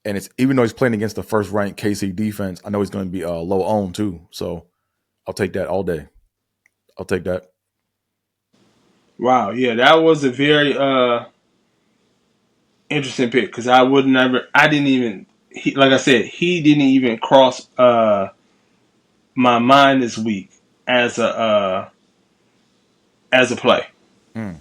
and it's, even though he's playing against the first ranked KC defense, I know he's going to be low owned too. So I'll take that all day. I'll take that. Wow, yeah, that was a very interesting pick because I didn't even like I said he didn't even cross my mind this week as a play. Mm.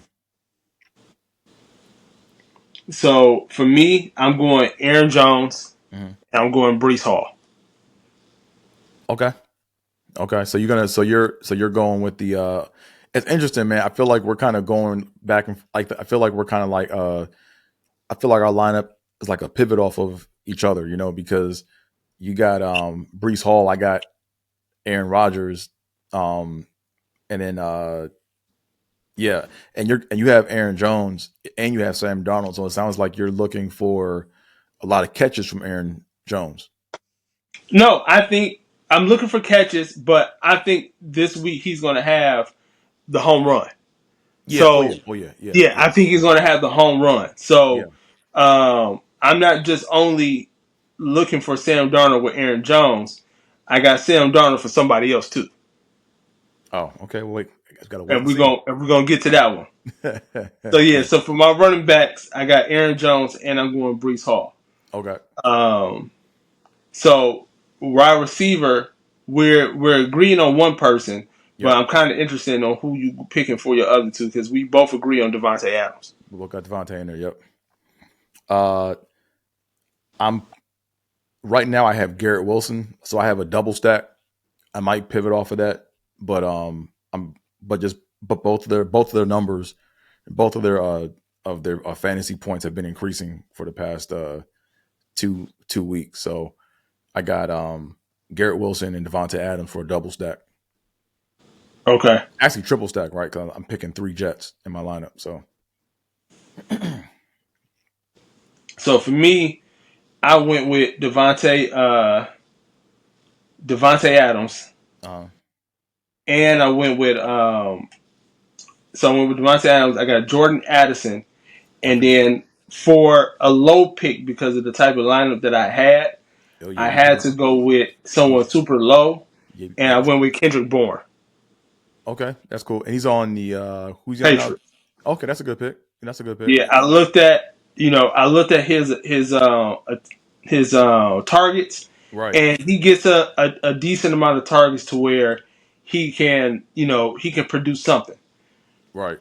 So for me, I'm going Aaron Jones Mm-hmm. and I'm going Brees Hall. Okay. Okay. So you're going with the. It's interesting, man. I feel like we're kind of going back and like I feel like we're kind of like I feel like our lineup is like a pivot off of each other, because you got Brees Hall, I got Aaron Rodgers, um, and then yeah, and you have Aaron Jones and you have Sam Darnold. So it sounds like you're looking for a lot of catches from Aaron Jones. No, I think I'm looking for catches, but I think this week he's going to have the home run. Yeah. Oh So yeah. Oh yeah. Yeah. yeah, Yeah. I think he's going to have the home run. Yeah. So I'm not just only looking for Sam Darnold with Aaron Jones. I got Sam Darnold for somebody else too, Oh, okay. Well, wait. I just gotta wait and and see. we're gonna get to that one. So yeah, so for my running backs, I got Aaron Jones and I'm going Brees Hall. Okay. Um, so wide receiver, we're agreeing on one person, but Yep. I'm kind of interested on who you picking for your other two because we both agree on Devontae Adams. We both got Devontae in there. Yep. Uh, I'm right now. I have Garrett Wilson, so I have a double stack. I might pivot off of that, but both of their numbers, both of their fantasy points have been increasing for the past two weeks. So I got Garrett Wilson and Devontae Adams for a double stack. Okay. Actually, triple stack, right? Because I'm picking 3 Jets in my lineup. So So for me, I went with Devontae Adams, uh, and I went with Devontae Adams. I got Jordan Addison, and okay. then for a low pick because of the type of lineup that Oh yeah, I you had did. to go with You someone super low, you, and you I went with Kendrick Bourne. Okay, that's cool. And he's on the who's he on now? Patriots. Okay, that's a good pick. That's a good pick. Yeah, I looked at his targets, Right, and he gets a decent amount of targets to where he can produce something right.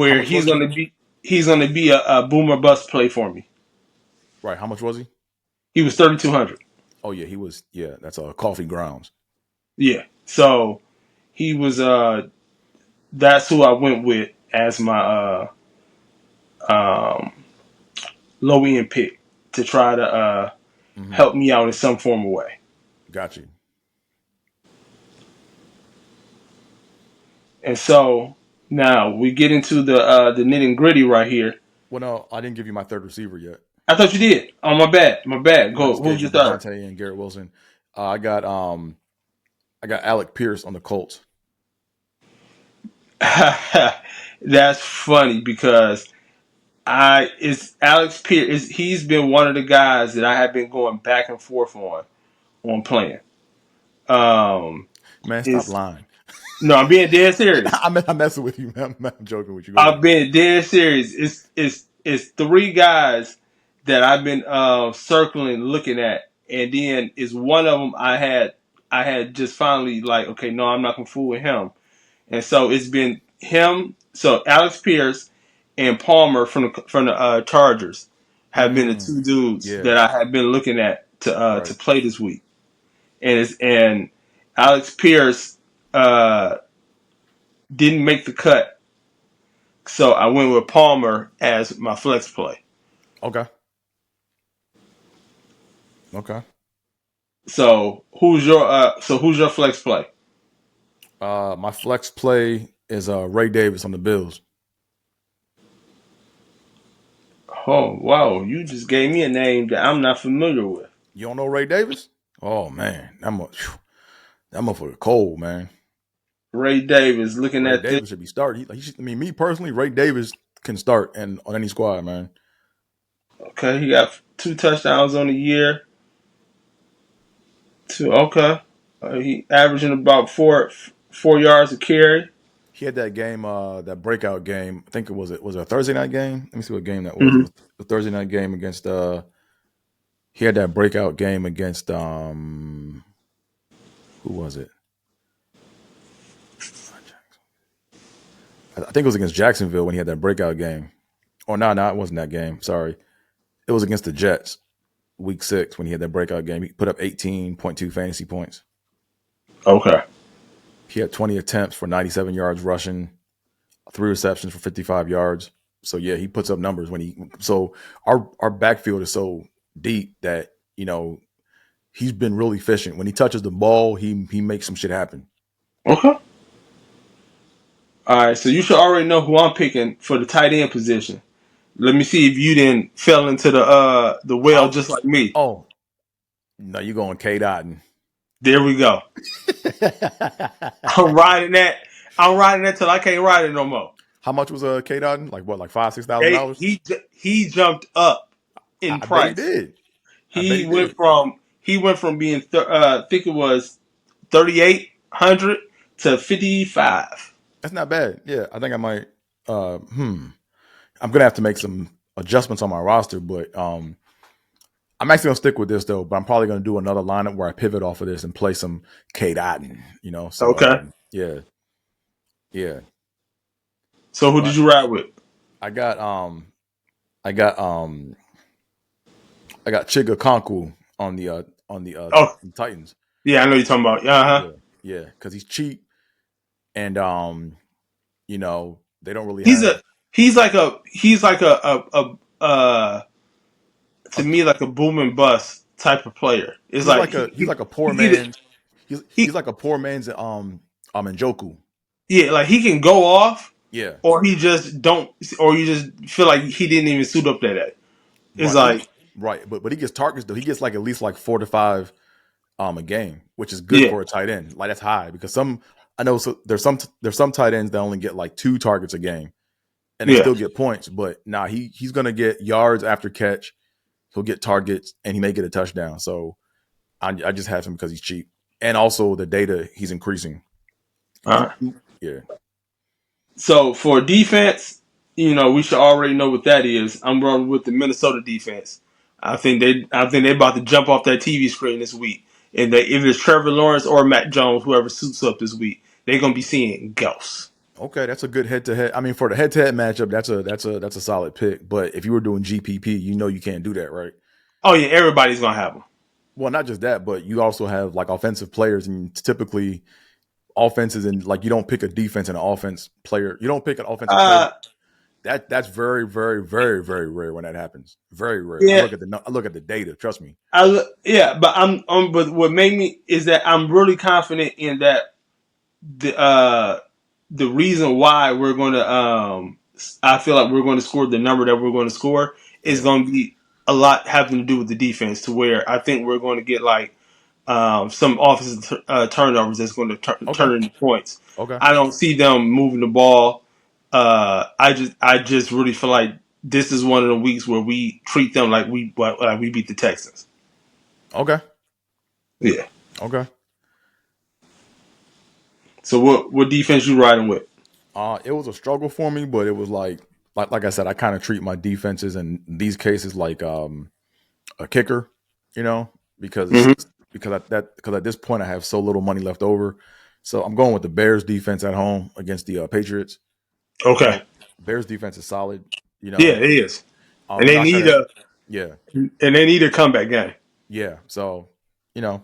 How where much was he? he's gonna be a boomer bust play for me. Right, how much was he? He was 3,200. Oh yeah, he was. Yeah, that's coffee grounds. Yeah, so he was that's who I went with as my um low end pick to try to Hmm. help me out in some form of way. Got you. And so now we get into the nitty and gritty right here. Well, no, I didn't give you my third receiver yet. I thought you did. Oh, my bad. My bad. Yeah, I Go. just Who's gave you your third? Devontae and Garrett Wilson. I got Alec Pierce on the Colts. That's funny because I it's Alex Pierce. He's been one of the guys that I have been going back and forth on playing. Um, Man, stop is lying. no, I'm being dead serious. I'm messing with you, man. I'm joking with you. Go I've ahead. been dead serious. It's three guys that I've been circling, looking at, and then is one of them I had just finally like, okay, no, I'm not gonna fool with him, and so it's been him. So Alex Pierce and Palmer from the Chargers have been the two dudes Yeah, that I have been looking at to right. play this week, and Alex Pierce uh, didn't make the cut, so I went with Palmer as my flex play. Okay. Okay. So who's your flex play? My flex play is Ray Davis on the Bills. Oh wow, you just gave me a name that I'm not familiar with. You don't know Ray Davis? Oh man, that motherfucker cold, man. Ray Davis, looking Ray at this. Davis should be starting. I mean, me personally, Ray Davis can start and on any squad, man. Okay, he got 2 touchdowns on the year. Two. Okay, he averaging about four yards a carry. He had that game, that breakout game. I think it was a Thursday night game. Let me see what game that was. It Hmm. was a Thursday night game against. He had that breakout game against who was it? I think it was against Jacksonville when he had that breakout game. Oh no, it wasn't that game. Sorry, it was against the Jets, Week 6 when he had that breakout game. He put up 18.2 fantasy points. Okay. He had 20 attempts for 97 yards rushing, 3 receptions for 55 yards. So yeah, he puts up numbers when he. So our backfield is so deep that he's been really efficient. When he touches the ball, he makes some shit happen. Okay. All right. So you should already know who I'm picking for the tight end position. Let me see if you didn't fell into the well How? just like me. Oh no, you going K Dotton? There we go. I'm riding that. I'm riding that till I can't ride it no more. How much was a K Dotton? Like what? Like Hey, $5,000-$6,000? he jumped up in I bet he price. did. I bet He he went did. from he went from being I think it was 3,800 to 55. That's not bad. Yeah, I think I might. Uh, hmm. I'm gonna have to make some adjustments on my roster, but I'm actually gonna stick with this though. But I'm probably gonna do another lineup where I pivot off of this and play some K Dotton. So Okay. yeah, yeah. So who did But you ride with? I got I got I got Chiga Konku on the Oh, Titans. yeah, I know you're talking about. Uh-huh. Yeah, yeah, because he's cheap and they don't really He's have a he's like a to a. me like a boom and bust type of player. It's He's like like a poor he either man's. He's he like a poor man's Njoku. yeah, like he can go off Yeah, or he just don't or you just feel like he didn't even suit up to that. It's right. like Right, but he gets targets though. He gets like at least like 4 to 5 a game, which is good yeah, for a tight end. Like that's high because I know there's some tight ends that only get like 2 targets a game and they yeah. still get points. But nah, he's gonna get yards after catch. He'll get targets and he may get a touchdown. So I just have him because he's cheap and also the data he's increasing. All right. Yeah. So for defense, we should already know what that is. I'm rolling with the Minnesota defense. I think they about to jump off that TV screen this week. And if it's Trevor Lawrence or Matt Jones, whoever suits up this week, they're gonna be seeing ghosts. Okay, that's a good head to head. I mean, for the head to head matchup, that's a solid pick. But if you were doing GPP, you know you can't do that, right? Oh yeah, everybody's gonna have them. Well, not just that, but you also have like offensive players, and typically offenses and like you don't pick a defense and an offense player. You don't pick an offensive player. Uh, That's very, very, very, very rare when that happens. Very rare. yeah, I look at the data. Trust me. but but what made me is that I'm really confident in that the uh the reason why we're going to I feel like we're going to score the number that we're going to score is Yeah. going to be a lot having to do with the defense. To where I think we're going to get like some offensive turnovers that's going to Okay. turn into points. Okay. I don't see them moving the ball. I just really feel like this is one of the weeks where we treat them like we beat the Texans. Okay. Yeah. Okay. So what defense you riding with? It was a struggle for me, but it was like I said, I kind of treat my defenses in these cases like a kicker, you know, because Mm-hmm. because at this point I have so little money left over. So I'm going with the Bears defense at home against the Patriots. You Okay. know, Bears defense is solid. You Yeah, know, it is, and you're they not need gonna, a yeah, comeback game. yeah. So you know,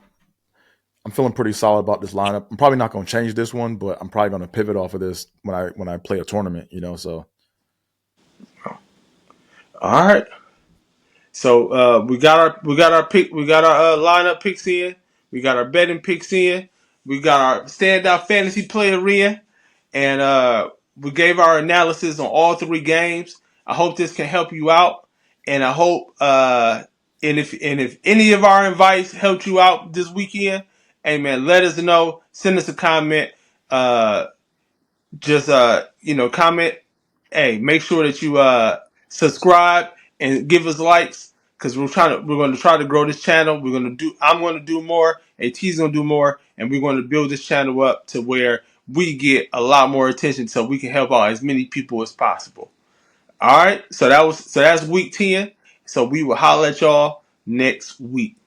I'm feeling pretty solid about this lineup. I'm probably not going to change this one, but I'm probably going to pivot off of this when I play a tournament. You know, so All right. So we got our pick, we got our lineup picks in, we got our betting picks in, we got our standout fantasy player in, and we gave our analysis on all three games. I hope this can help you out, and I hope and if any of our advice helped you out this weekend, hey man, let us know. Send us a comment. Uh, just comment. Hey, make sure that you subscribe and give us likes because we're going to try to grow this channel. I'm going to do more, AT's going to do more, and we're going to build this channel up to where we get a lot more attention so we can help out as many people as possible. All right, so that's week 10. So we will holler at y'all next week.